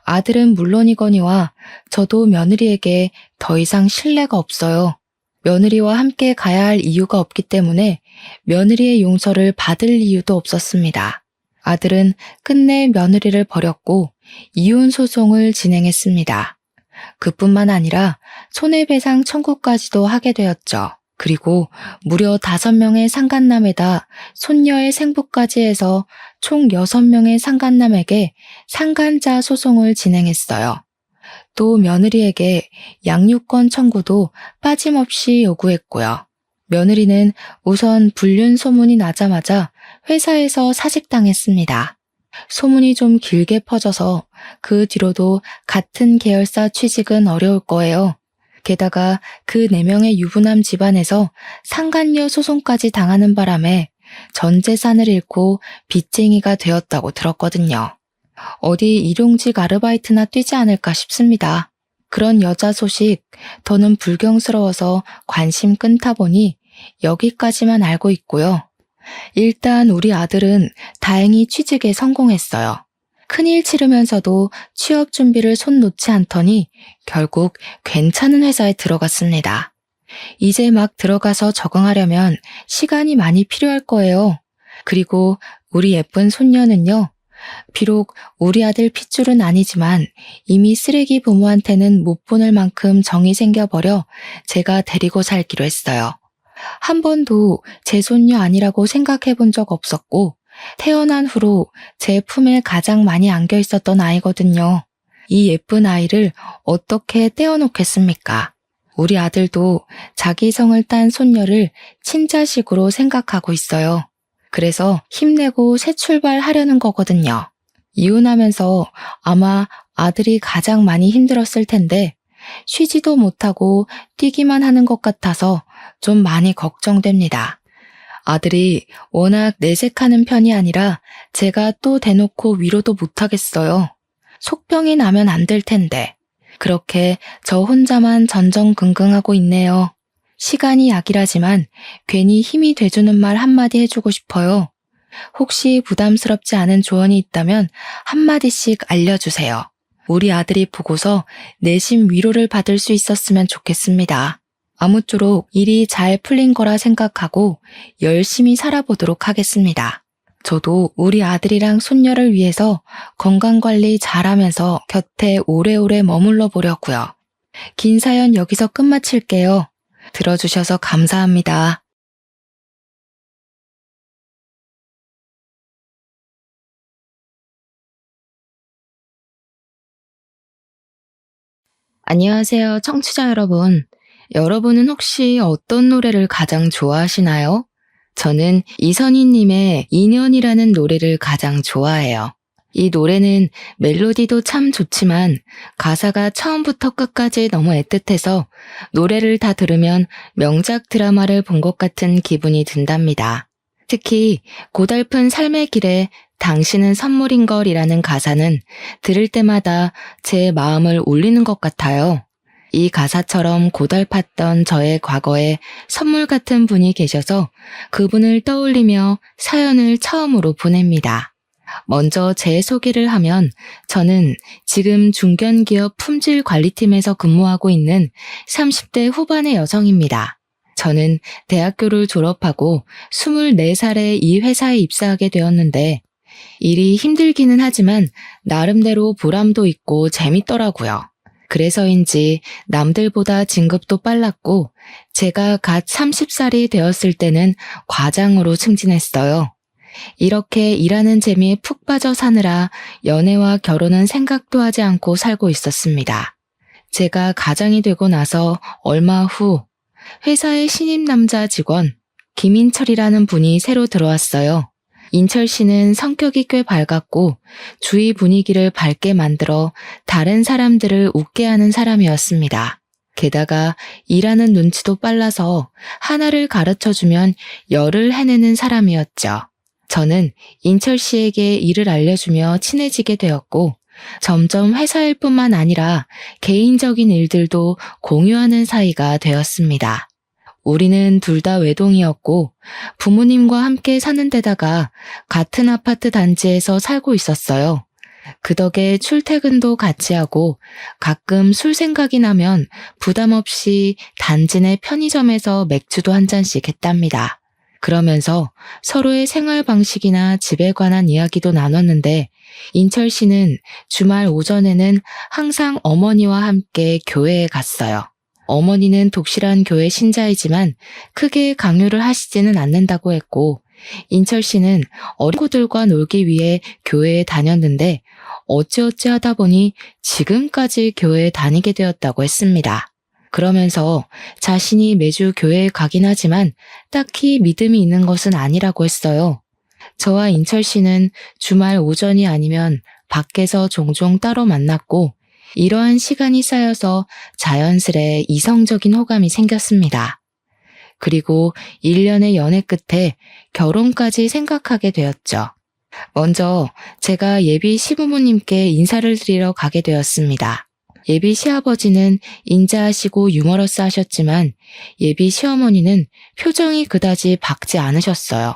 아들은 물론이거니와 저도 며느리에게 더 이상 신뢰가 없어요. 며느리와 함께 가야 할 이유가 없기 때문에 며느리의 용서를 받을 이유도 없었습니다. 아들은 끝내 며느리를 버렸고 이혼 소송을 진행했습니다. 그뿐만 아니라 손해배상 청구까지도 하게 되었죠. 그리고 무려 5명의 상간남에다 손녀의 생부까지 해서 총 6명의 상간남에게 상간자 소송을 진행했어요. 또 며느리에게 양육권 청구도 빠짐없이 요구했고요. 며느리는 우선 불륜 소문이 나자마자 회사에서 사직당했습니다. 소문이 좀 길게 퍼져서 그 뒤로도 같은 계열사 취직은 어려울 거예요. 게다가 그 4명의 유부남 집안에서 상간녀 소송까지 당하는 바람에 전 재산을 잃고 빚쟁이가 되었다고 들었거든요. 어디 일용직 아르바이트나 뛰지 않을까 싶습니다. 그런 여자 소식 더는 불경스러워서 관심 끊다 보니 여기까지만 알고 있고요. 일단 우리 아들은 다행히 취직에 성공했어요. 큰일 치르면서도 취업 준비를 손 놓지 않더니 결국 괜찮은 회사에 들어갔습니다. 이제 막 들어가서 적응하려면 시간이 많이 필요할 거예요. 그리고 우리 예쁜 손녀는요. 비록 우리 아들 핏줄은 아니지만 이미 쓰레기 부모한테는 못 보낼 만큼 정이 생겨버려 제가 데리고 살기로 했어요. 한 번도 제 손녀 아니라고 생각해 본 적 없었고 태어난 후로 제 품에 가장 많이 안겨 있었던 아이거든요. 이 예쁜 아이를 어떻게 떼어놓겠습니까? 우리 아들도 자기 성을 딴 손녀를 친자식으로 생각하고 있어요. 그래서 힘내고 새 출발하려는 거거든요. 이혼하면서 아마 아들이 가장 많이 힘들었을 텐데 쉬지도 못하고 뛰기만 하는 것 같아서 좀 많이 걱정됩니다. 아들이 워낙 내색하는 편이 아니라 제가 또 대놓고 위로도 못하겠어요. 속병이 나면 안 될 텐데 그렇게 저 혼자만 전전긍긍하고 있네요. 시간이 약이라지만 괜히 힘이 돼주는 말 한마디 해주고 싶어요. 혹시 부담스럽지 않은 조언이 있다면 한마디씩 알려주세요. 우리 아들이 보고서 내심 위로를 받을 수 있었으면 좋겠습니다. 아무쪼록 일이 잘 풀린 거라 생각하고 열심히 살아보도록 하겠습니다. 저도 우리 아들이랑 손녀를 위해서 건강관리 잘하면서 곁에 오래오래 머물러 보려고요. 긴 사연 여기서 끝마칠게요. 들어주셔서 감사합니다. 안녕하세요, 청취자 여러분. 여러분은 혹시 어떤 노래를 가장 좋아하시나요? 저는 이선희님의 인연이라는 노래를 가장 좋아해요. 이 노래는 멜로디도 참 좋지만 가사가 처음부터 끝까지 너무 애틋해서 노래를 다 들으면 명작 드라마를 본 것 같은 기분이 든답니다. 특히 고달픈 삶의 길에 당신은 선물인걸이라는 가사는 들을 때마다 제 마음을 울리는 것 같아요. 이 가사처럼 고달팠던 저의 과거에 선물 같은 분이 계셔서 그분을 떠올리며 사연을 처음으로 보냅니다. 먼저 제 소개를 하면 저는 지금 중견기업 품질관리팀에서 근무하고 있는 30대 후반의 여성입니다. 저는 대학교를 졸업하고 24살에 이 회사에 입사하게 되었는데 일이 힘들기는 하지만 나름대로 보람도 있고 재밌더라고요. 그래서인지 남들보다 진급도 빨랐고 제가 갓 30살이 되었을 때는 과장으로 승진했어요. 이렇게 일하는 재미에 푹 빠져 사느라 연애와 결혼은 생각도 하지 않고 살고 있었습니다. 제가 가장이 되고 나서 얼마 후 회사의 신입 남자 직원 김인철이라는 분이 새로 들어왔어요. 인철 씨는 성격이 꽤 밝았고 주위 분위기를 밝게 만들어 다른 사람들을 웃게 하는 사람이었습니다. 게다가 일하는 눈치도 빨라서 하나를 가르쳐주면 열을 해내는 사람이었죠. 저는 인철 씨에게 일을 알려주며 친해지게 되었고 점점 회사 일뿐만 아니라 개인적인 일들도 공유하는 사이가 되었습니다. 우리는 둘 다 외동이었고 부모님과 함께 사는 데다가 같은 아파트 단지에서 살고 있었어요. 그 덕에 출퇴근도 같이 하고 가끔 술 생각이 나면 부담 없이 단지 내 편의점에서 맥주도 한 잔씩 했답니다. 그러면서 서로의 생활 방식이나 집에 관한 이야기도 나눴는데 인철 씨는 주말 오전에는 항상 어머니와 함께 교회에 갔어요. 어머니는 독실한 교회 신자이지만 크게 강요를 하시지는 않는다고 했고 인철 씨는 어린 친구들과 놀기 위해 교회에 다녔는데 어찌어찌 하다 보니 지금까지 교회에 다니게 되었다고 했습니다. 그러면서 자신이 매주 교회에 가긴 하지만 딱히 믿음이 있는 것은 아니라고 했어요. 저와 인철 씨는 주말 오전이 아니면 밖에서 종종 따로 만났고 이러한 시간이 쌓여서 자연스레 이성적인 호감이 생겼습니다. 그리고 1년의 연애 끝에 결혼까지 생각하게 되었죠. 먼저 제가 예비 시부모님께 인사를 드리러 가게 되었습니다. 예비 시아버지는 인자하시고 유머러스 하셨지만 예비 시어머니는 표정이 그다지 밝지 않으셨어요.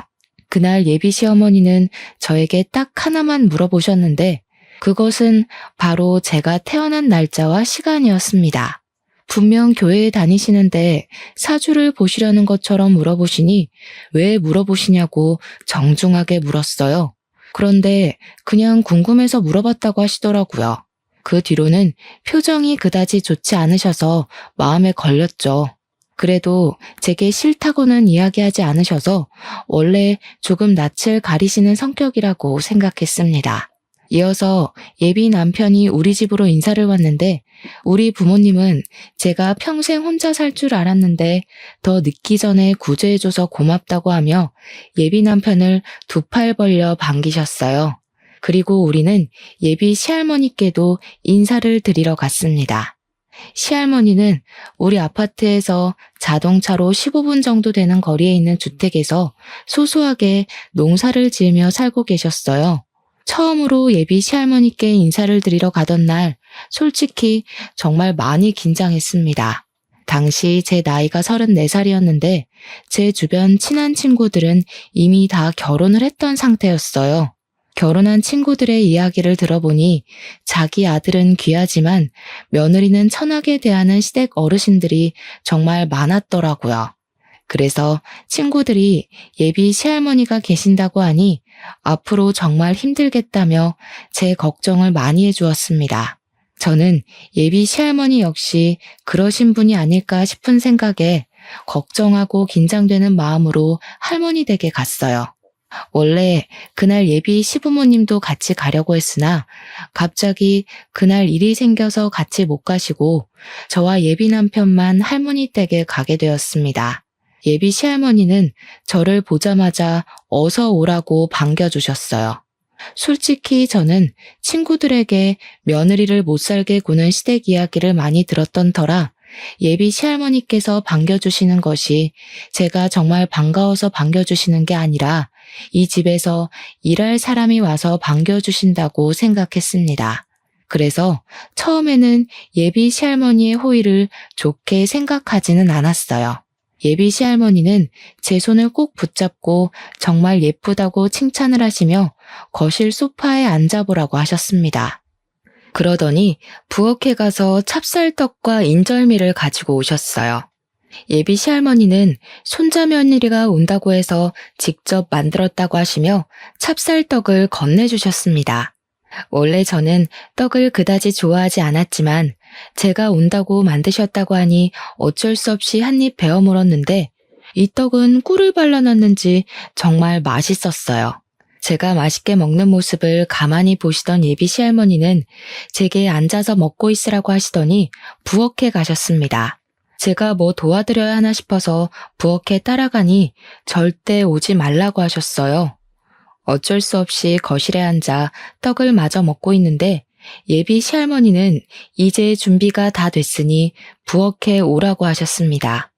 그날 예비 시어머니는 저에게 딱 하나만 물어보셨는데 그것은 바로 제가 태어난 날짜와 시간이었습니다. 분명 교회에 다니시는데 사주를 보시려는 것처럼 물어보시니 왜 물어보시냐고 정중하게 물었어요. 그런데 그냥 궁금해서 물어봤다고 하시더라고요. 그 뒤로는 표정이 그다지 좋지 않으셔서 마음에 걸렸죠. 그래도 제게 싫다고는 이야기하지 않으셔서 원래 조금 낯을 가리시는 성격이라고 생각했습니다. 이어서 예비 남편이 우리 집으로 인사를 왔는데 우리 부모님은 제가 평생 혼자 살 줄 알았는데 더 늦기 전에 구제해줘서 고맙다고 하며 예비 남편을 두 팔 벌려 반기셨어요. 그리고 우리는 예비 시할머니께도 인사를 드리러 갔습니다. 시할머니는 우리 아파트에서 자동차로 15분 정도 되는 거리에 있는 주택에서 소소하게 농사를 지으며 살고 계셨어요. 처음으로 예비 시할머니께 인사를 드리러 가던 날 솔직히 정말 많이 긴장했습니다. 당시 제 나이가 34살이었는데 제 주변 친한 친구들은 이미 다 결혼을 했던 상태였어요. 결혼한 친구들의 이야기를 들어보니 자기 아들은 귀하지만 며느리는 천하게 대하는 시댁 어르신들이 정말 많았더라고요. 그래서 친구들이 예비 시할머니가 계신다고 하니 앞으로 정말 힘들겠다며 제 걱정을 많이 해주었습니다. 저는 예비 시할머니 역시 그러신 분이 아닐까 싶은 생각에 걱정하고 긴장되는 마음으로 할머니 댁에 갔어요. 원래 그날 예비 시부모님도 같이 가려고 했으나 갑자기 그날 일이 생겨서 같이 못 가시고 저와 예비 남편만 할머니 댁에 가게 되었습니다. 예비 시할머니는 저를 보자마자 어서 오라고 반겨주셨어요. 솔직히 저는 친구들에게 며느리를 못 살게 구는 시댁 이야기를 많이 들었던 터라 예비 시할머니께서 반겨주시는 것이 제가 정말 반가워서 반겨주시는 게 아니라 이 집에서 일할 사람이 와서 반겨주신다고 생각했습니다. 그래서 처음에는 예비 시할머니의 호의를 좋게 생각하지는 않았어요. 예비 시할머니는 제 손을 꼭 붙잡고 정말 예쁘다고 칭찬을 하시며 거실 소파에 앉아보라고 하셨습니다. 그러더니 부엌에 가서 찹쌀떡과 인절미를 가지고 오셨어요. 예비 시할머니는 손자 며느리가 온다고 해서 직접 만들었다고 하시며 찹쌀떡을 건네주셨습니다. 원래 저는 떡을 그다지 좋아하지 않았지만 제가 온다고 만드셨다고 하니 어쩔 수 없이 한 입 베어 물었는데 이 떡은 꿀을 발라놨는지 정말 맛있었어요. 제가 맛있게 먹는 모습을 가만히 보시던 예비 시할머니는 제게 앉아서 먹고 있으라고 하시더니 부엌에 가셨습니다. 제가 뭐 도와드려야 하나 싶어서 부엌에 따라가니 절대 오지 말라고 하셨어요. 어쩔 수 없이 거실에 앉아 떡을 마저 먹고 있는데 예비 시할머니는 이제 준비가 다 됐으니 부엌에 오라고 하셨습니다.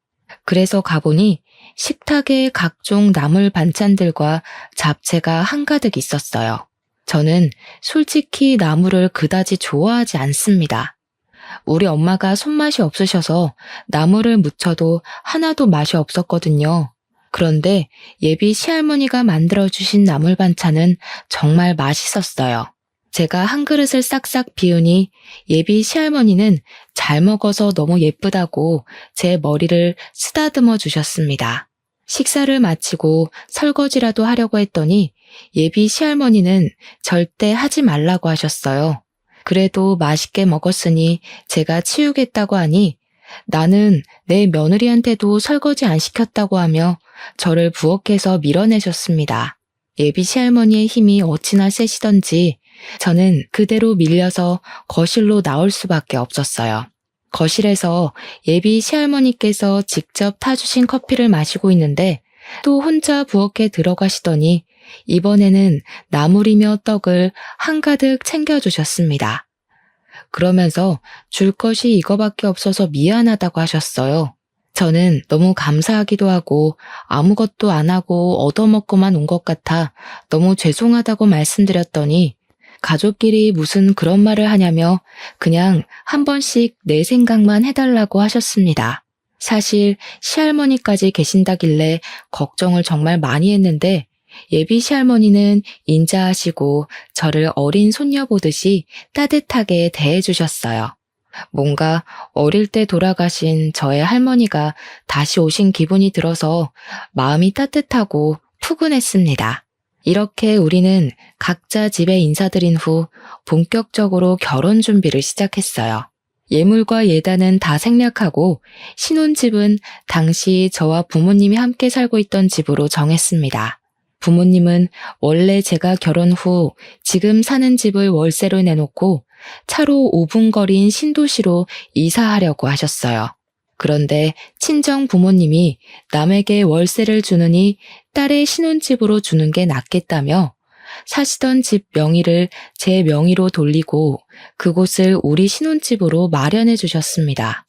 그래서 가보니 식탁에 각종 나물 반찬들과 잡채가 한가득 있었어요. 저는 솔직히 나물을 그다지 좋아하지 않습니다. 우리 엄마가 손맛이 없으셔서 나물을 무쳐도 하나도 맛이 없었거든요. 그런데 예비 시할머니가 만들어주신 나물 반찬은 정말 맛있었어요. 제가 한 그릇을 싹싹 비우니 예비 시할머니는 잘 먹어서 너무 예쁘다고 제 머리를 쓰다듬어 주셨습니다. 식사를 마치고 설거지라도 하려고 했더니 예비 시할머니는 절대 하지 말라고 하셨어요. 그래도 맛있게 먹었으니 제가 치우겠다고 하니 나는 내 며느리한테도 설거지 안 시켰다고 하며 저를 부엌에서 밀어내셨습니다. 예비 시할머니의 힘이 어찌나 세시던지 저는 그대로 밀려서 거실로 나올 수밖에 없었어요. 거실에서 예비 시할머니께서 직접 타주신 커피를 마시고 있는데 또 혼자 부엌에 들어가시더니 이번에는 나물이며 떡을 한가득 챙겨주셨습니다. 그러면서 줄 것이 이거밖에 없어서 미안하다고 하셨어요. 저는 너무 감사하기도 하고 아무것도 안 하고 얻어먹고만 온 것 같아 너무 죄송하다고 말씀드렸더니 가족끼리 무슨 그런 말을 하냐며 그냥 한 번씩 내 생각만 해달라고 하셨습니다. 사실 시할머니까지 계신다길래 걱정을 정말 많이 했는데 예비 시할머니는 인자하시고 저를 어린 손녀 보듯이 따뜻하게 대해주셨어요. 뭔가 어릴 때 돌아가신 저의 할머니가 다시 오신 기분이 들어서 마음이 따뜻하고 푸근했습니다. 이렇게 우리는 각자 집에 인사드린 후 본격적으로 결혼 준비를 시작했어요. 예물과 예단은 다 생략하고 신혼집은 당시 저와 부모님이 함께 살고 있던 집으로 정했습니다. 부모님은 원래 제가 결혼 후 지금 사는 집을 월세로 내놓고 차로 5분 거리인 신도시로 이사하려고 하셨어요. 그런데 친정 부모님이 남에게 월세를 주느니 딸의 신혼집으로 주는 게 낫겠다며 사시던 집 명의를 제 명의로 돌리고 그곳을 우리 신혼집으로 마련해 주셨습니다.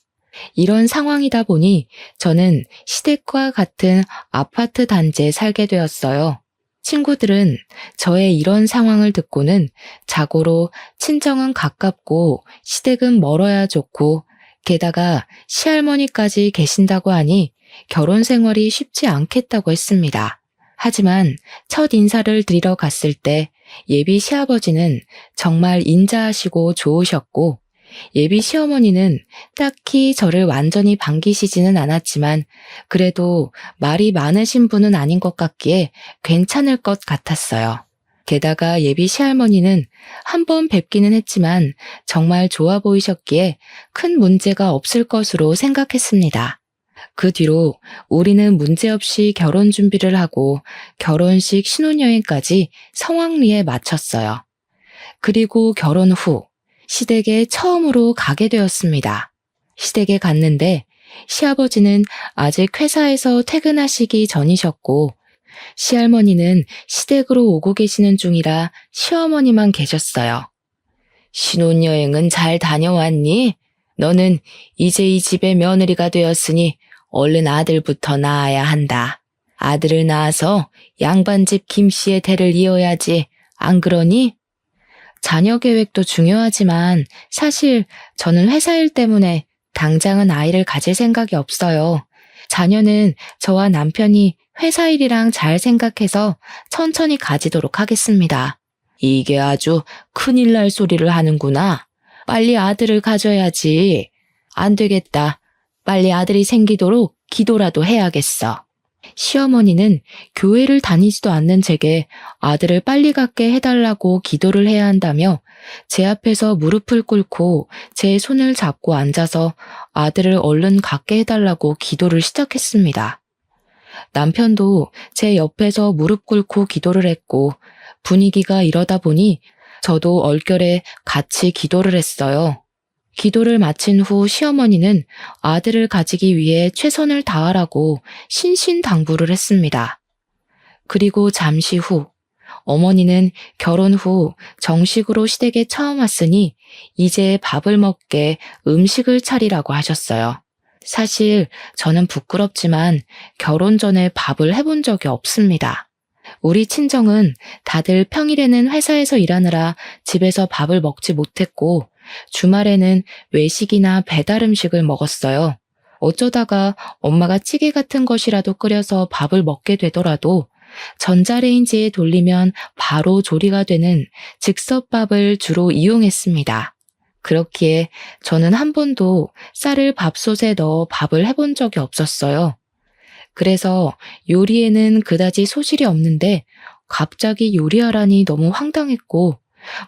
이런 상황이다 보니 저는 시댁과 같은 아파트 단지에 살게 되었어요. 친구들은 저의 이런 상황을 듣고는 자고로 친정은 가깝고 시댁은 멀어야 좋고 게다가 시할머니까지 계신다고 하니 결혼 생활이 쉽지 않겠다고 했습니다. 하지만 첫 인사를 드리러 갔을 때 예비 시아버지는 정말 인자하시고 좋으셨고 예비 시어머니는 딱히 저를 완전히 반기시지는 않았지만 그래도 말이 많으신 분은 아닌 것 같기에 괜찮을 것 같았어요. 게다가 예비 시할머니는 한 번 뵙기는 했지만 정말 좋아 보이셨기에 큰 문제가 없을 것으로 생각했습니다. 그 뒤로 우리는 문제없이 결혼 준비를 하고 결혼식 신혼여행까지 성황리에 마쳤어요. 그리고 결혼 후 시댁에 처음으로 가게 되었습니다. 시댁에 갔는데 시아버지는 아직 회사에서 퇴근하시기 전이셨고 시할머니는 시댁으로 오고 계시는 중이라 시어머니만 계셨어요. 신혼여행은 잘 다녀왔니? 너는 이제 이 집의 며느리가 되었으니 얼른 아들부터 낳아야 한다. 아들을 낳아서 양반집 김씨의 대를 이어야지. 안 그러니? 자녀 계획도 중요하지만 사실 저는 회사 일 때문에 당장은 아이를 가질 생각이 없어요. 자녀는 저와 남편이 회사 일이랑 잘 생각해서 천천히 가지도록 하겠습니다. 이게 아주 큰일 날 소리를 하는구나. 빨리 아들을 가져야지. 안 되겠다. 빨리 아들이 생기도록 기도라도 해야겠어. 시어머니는 교회를 다니지도 않는 제게 아들을 빨리 갖게 해달라고 기도를 해야 한다며 제 앞에서 무릎을 꿇고 제 손을 잡고 앉아서 아들을 얼른 갖게 해달라고 기도를 시작했습니다. 남편도 제 옆에서 무릎 꿇고 기도를 했고 분위기가 이러다 보니 저도 얼결에 같이 기도를 했어요. 기도를 마친 후 시어머니는 아들을 가지기 위해 최선을 다하라고 신신당부를 했습니다. 그리고 잠시 후 어머니는 결혼 후 정식으로 시댁에 처음 왔으니 이제 밥을 먹게 음식을 차리라고 하셨어요. 사실 저는 부끄럽지만 결혼 전에 밥을 해본 적이 없습니다. 우리 친정은 다들 평일에는 회사에서 일하느라 집에서 밥을 먹지 못했고 주말에는 외식이나 배달 음식을 먹었어요. 어쩌다가 엄마가 찌개 같은 것이라도 끓여서 밥을 먹게 되더라도 전자레인지에 돌리면 바로 조리가 되는 즉석밥을 주로 이용했습니다. 그렇기에 저는 한 번도 쌀을 밥솥에 넣어 밥을 해본 적이 없었어요. 그래서 요리에는 그다지 소질이 없는데 갑자기 요리하라니 너무 황당했고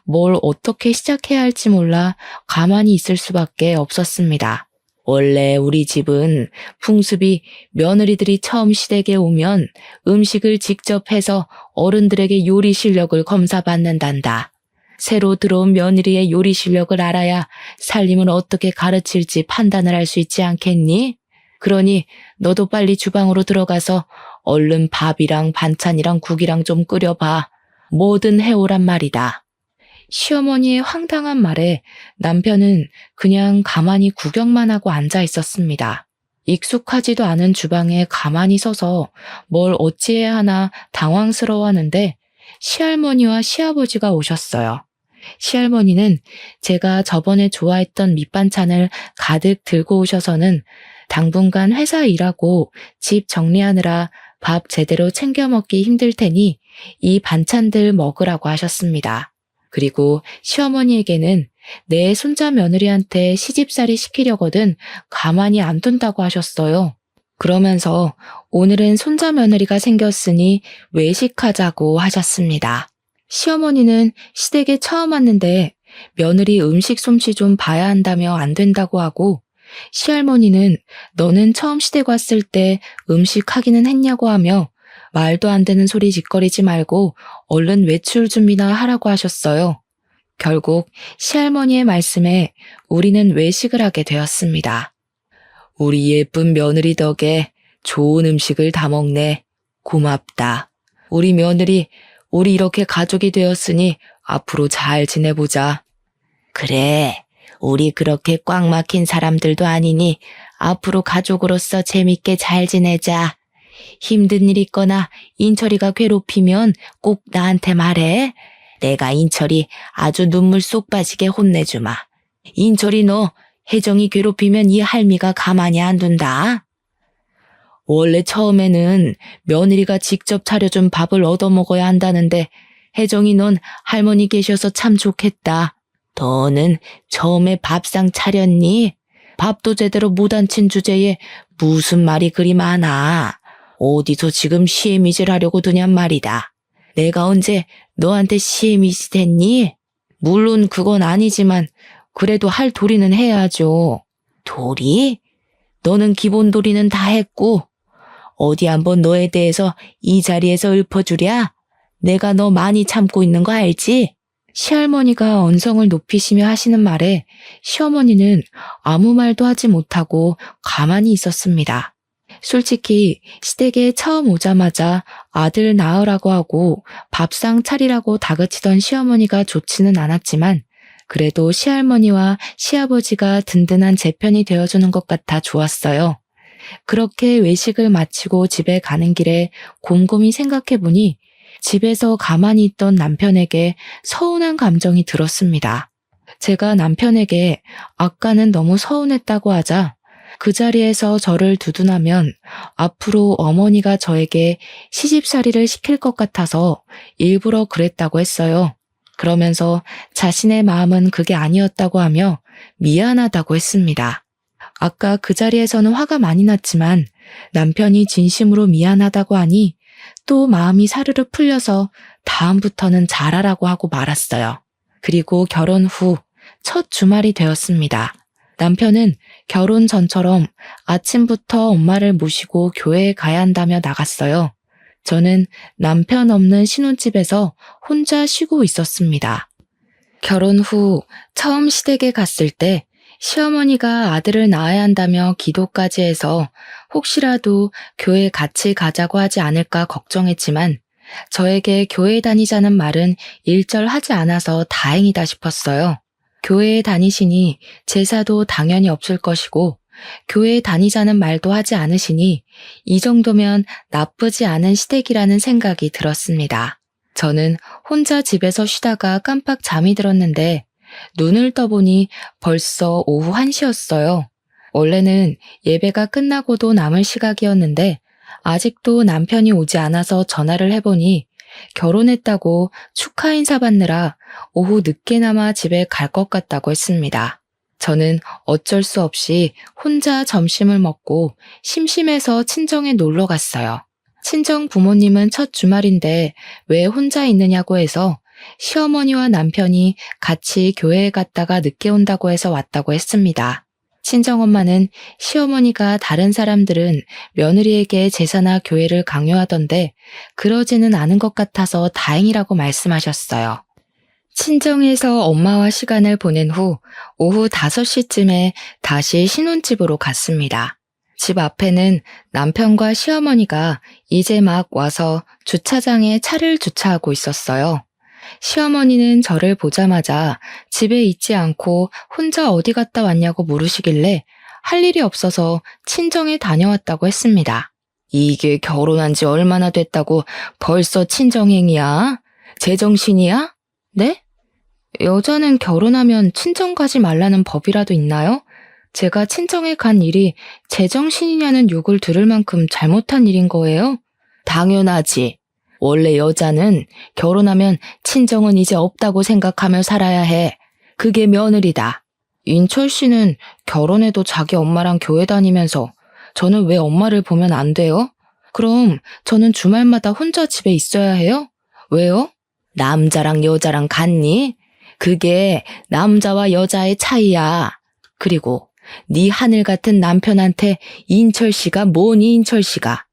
뭘 어떻게 시작해야 할지 몰라 가만히 있을 수밖에 없었습니다. 원래 우리 집은 풍습이 며느리들이 처음 시댁에 오면 음식을 직접 해서 어른들에게 요리 실력을 검사받는단다. 새로 들어온 며느리의 요리 실력을 알아야 살림을 어떻게 가르칠지 판단을 할 수 있지 않겠니? 그러니 너도 빨리 주방으로 들어가서 얼른 밥이랑 반찬이랑 국이랑 좀 끓여봐. 뭐든 해오란 말이다. 시어머니의 황당한 말에 남편은 그냥 가만히 구경만 하고 앉아 있었습니다. 익숙하지도 않은 주방에 가만히 서서 뭘 어찌해야 하나 당황스러워하는데 시할머니와 시아버지가 오셨어요. 시할머니는 제가 저번에 좋아했던 밑반찬을 가득 들고 오셔서는 당분간 회사 일하고 집 정리하느라 밥 제대로 챙겨 먹기 힘들 테니 이 반찬들 먹으라고 하셨습니다. 그리고 시어머니에게는 내 손자 며느리한테 시집살이 시키려거든 가만히 안 둔다고 하셨어요. 그러면서 오늘은 손자 며느리가 생겼으니 외식하자고 하셨습니다. 시어머니는 시댁에 처음 왔는데 며느리 음식 솜씨 좀 봐야 한다며 안 된다고 하고 시할머니는 너는 처음 시댁 왔을 때 음식 하기는 했냐고 하며 말도 안 되는 소리 짓거리지 말고 얼른 외출 준비나 하라고 하셨어요. 결국 시할머니의 말씀에 우리는 외식을 하게 되었습니다. 우리 예쁜 며느리 덕에 좋은 음식을 다 먹네. 고맙다. 우리 며느리, 우리 이렇게 가족이 되었으니 앞으로 잘 지내보자. 그래, 우리 그렇게 꽉 막힌 사람들도 아니니 앞으로 가족으로서 재밌게 잘 지내자. 힘든 일 있거나 인철이가 괴롭히면 꼭 나한테 말해. 내가 인철이 아주 눈물 쏙 빠지게 혼내주마. 인철이 너 혜정이 괴롭히면 이 할미가 가만히 안 둔다. 원래 처음에는 며느리가 직접 차려준 밥을 얻어먹어야 한다는데 혜정이 넌 할머니 계셔서 참 좋겠다. 너는 처음에 밥상 차렸니? 밥도 제대로 못 앉힌 주제에 무슨 말이 그리 많아. 어디서 지금 시애미질 하려고 드냔 말이다. 내가 언제 너한테 시애미질 됐니? 물론 그건 아니지만 그래도 할 도리는 해야죠. 도리? 너는 기본 도리는 다 했고 어디 한번 너에 대해서 이 자리에서 읊어주랴? 내가 너 많이 참고 있는 거 알지? 시할머니가 언성을 높이시며 하시는 말에 시어머니는 아무 말도 하지 못하고 가만히 있었습니다. 솔직히 시댁에 처음 오자마자 아들 낳으라고 하고 밥상 차리라고 다그치던 시어머니가 좋지는 않았지만 그래도 시할머니와 시아버지가 든든한 제 편이 되어주는 것 같아 좋았어요. 그렇게 외식을 마치고 집에 가는 길에 곰곰이 생각해보니 집에서 가만히 있던 남편에게 서운한 감정이 들었습니다. 제가 남편에게 아까는 너무 서운했다고 하자 그 자리에서 저를 두둔하면 앞으로 어머니가 저에게 시집살이를 시킬 것 같아서 일부러 그랬다고 했어요. 그러면서 자신의 마음은 그게 아니었다고 하며 미안하다고 했습니다. 아까 그 자리에서는 화가 많이 났지만 남편이 진심으로 미안하다고 하니 또 마음이 사르르 풀려서 다음부터는 잘하라고 하고 말았어요. 그리고 결혼 후 첫 주말이 되었습니다. 남편은 결혼 전처럼 아침부터 엄마를 모시고 교회에 가야 한다며 나갔어요. 저는 남편 없는 신혼집에서 혼자 쉬고 있었습니다. 결혼 후 처음 시댁에 갔을 때 시어머니가 아들을 낳아야 한다며 기도까지 해서 혹시라도 교회 같이 가자고 하지 않을까 걱정했지만 저에게 교회 다니자는 말은 일절하지 않아서 다행이다 싶었어요. 교회에 다니시니 제사도 당연히 없을 것이고 교회에 다니자는 말도 하지 않으시니 이 정도면 나쁘지 않은 시댁이라는 생각이 들었습니다. 저는 혼자 집에서 쉬다가 깜빡 잠이 들었는데 눈을 떠보니 벌써 오후 1시였어요. 원래는 예배가 끝나고도 남을 시각이었는데 아직도 남편이 오지 않아서 전화를 해보니 결혼했다고 축하 인사 받느라 오후 늦게나마 집에 갈 것 같다고 했습니다. 저는 어쩔 수 없이 혼자 점심을 먹고 심심해서 친정에 놀러 갔어요. 친정 부모님은 첫 주말인데 왜 혼자 있느냐고 해서 시어머니와 남편이 같이 교회에 갔다가 늦게 온다고 해서 왔다고 했습니다. 친정엄마는 시어머니가 다른 사람들은 며느리에게 제사나 교회를 강요하던데 그러지는 않은 것 같아서 다행이라고 말씀하셨어요. 친정에서 엄마와 시간을 보낸 후 오후 5시쯤에 다시 신혼집으로 갔습니다. 집 앞에는 남편과 시어머니가 이제 막 와서 주차장에 차를 주차하고 있었어요. 시어머니는 저를 보자마자 집에 있지 않고 혼자 어디 갔다 왔냐고 물으시길래 할 일이 없어서 친정에 다녀왔다고 했습니다. 이게 결혼한 지 얼마나 됐다고 벌써 친정행이야? 제정신이야? 네? 여자는 결혼하면 친정 가지 말라는 법이라도 있나요? 제가 친정에 간 일이 제정신이냐는 욕을 들을 만큼 잘못한 일인 거예요? 당연하지. 원래 여자는 결혼하면 친정은 이제 없다고 생각하며 살아야 해. 그게 며느리다. 인철 씨는 결혼해도 자기 엄마랑 교회 다니면서 저는 왜 엄마를 보면 안 돼요? 그럼 저는 주말마다 혼자 집에 있어야 해요? 왜요? 남자랑 여자랑 같니? 그게 남자와 여자의 차이야. 그리고 네 하늘 같은 남편한테 인철 씨가 뭐니 인철 씨가.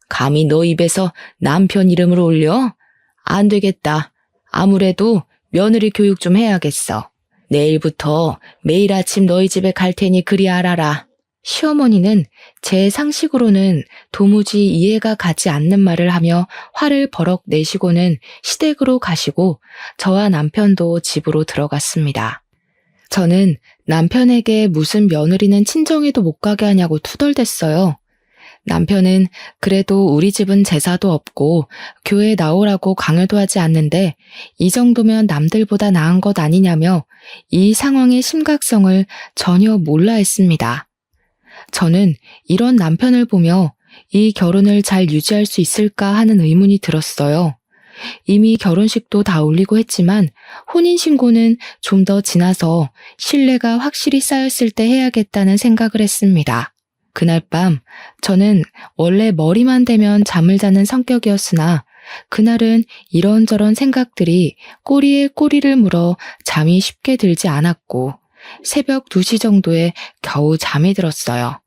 감히 너 입에서 남편 이름을 올려? 안 되겠다. 아무래도 며느리 교육 좀 해야겠어. 내일부터 매일 아침 너희 집에 갈 테니 그리 알아라. 시어머니는 제 상식으로는 도무지 이해가 가지 않는 말을 하며 화를 버럭 내시고는 시댁으로 가시고 저와 남편도 집으로 들어갔습니다. 저는 남편에게 무슨 며느리는 친정에도 못 가게 하냐고 투덜댔어요. 남편은 그래도 우리 집은 제사도 없고 교회에 나오라고 강요도 하지 않는데 이 정도면 남들보다 나은 것 아니냐며 이 상황의 심각성을 전혀 몰라 했습니다. 저는 이런 남편을 보며 이 결혼을 잘 유지할 수 있을까 하는 의문이 들었어요. 이미 결혼식도 다 올리고 했지만 혼인신고는 좀 더 지나서 신뢰가 확실히 쌓였을 때 해야겠다는 생각을 했습니다. 그날 밤 저는 원래 머리만 대면 잠을 자는 성격이었으나 그날은 이런저런 생각들이 꼬리에 꼬리를 물어 잠이 쉽게 들지 않았고 새벽 2시 정도에 겨우 잠이 들었어요.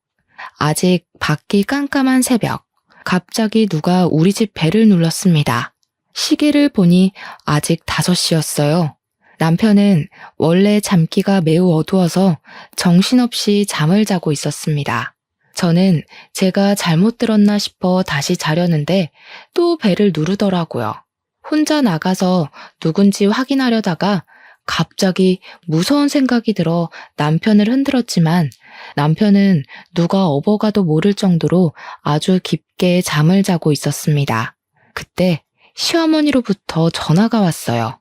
아직 밖이 깜깜한 새벽, 갑자기 누가 우리 집 벨을 눌렀습니다. 시계를 보니 아직 5시였어요. 남편은 원래 잠기가 매우 어두워서 정신없이 잠을 자고 있었습니다. 저는 제가 잘못 들었나 싶어 다시 자려는데 또 벨을 누르더라고요. 혼자 나가서 누군지 확인하려다가 갑자기 무서운 생각이 들어 남편을 흔들었지만 남편은 누가 업어가도 모를 정도로 아주 깊게 잠을 자고 있었습니다. 그때 시어머니로부터 전화가 왔어요.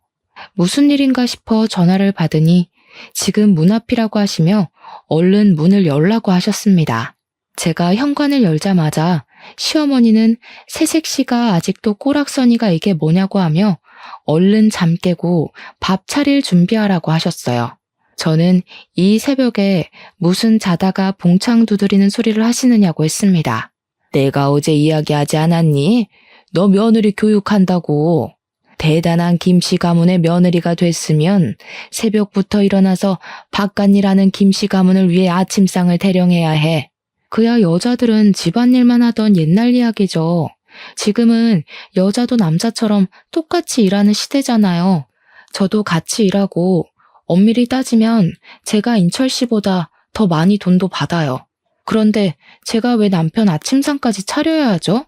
무슨 일인가 싶어 전화를 받으니 지금 문 앞이라고 하시며 얼른 문을 열라고 하셨습니다. 제가 현관을 열자마자 시어머니는 새색시가 아직도 꼬락서니가 이게 뭐냐고 하며 얼른 잠 깨고 밥 차릴 준비하라고 하셨어요. 저는 이 새벽에 무슨 자다가 봉창 두드리는 소리를 하시느냐고 했습니다. 내가 어제 이야기하지 않았니? 너 며느리 교육한다고. 대단한 김씨 가문의 며느리가 됐으면 새벽부터 일어나서 바깥일하는 김씨 가문을 위해 아침상을 대령해야 해. 그야 여자들은 집안일만 하던 옛날 이야기죠. 지금은 여자도 남자처럼 똑같이 일하는 시대잖아요. 저도 같이 일하고 엄밀히 따지면 제가 인철 씨보다 더 많이 돈도 받아요. 그런데 제가 왜 남편 아침상까지 차려야 하죠?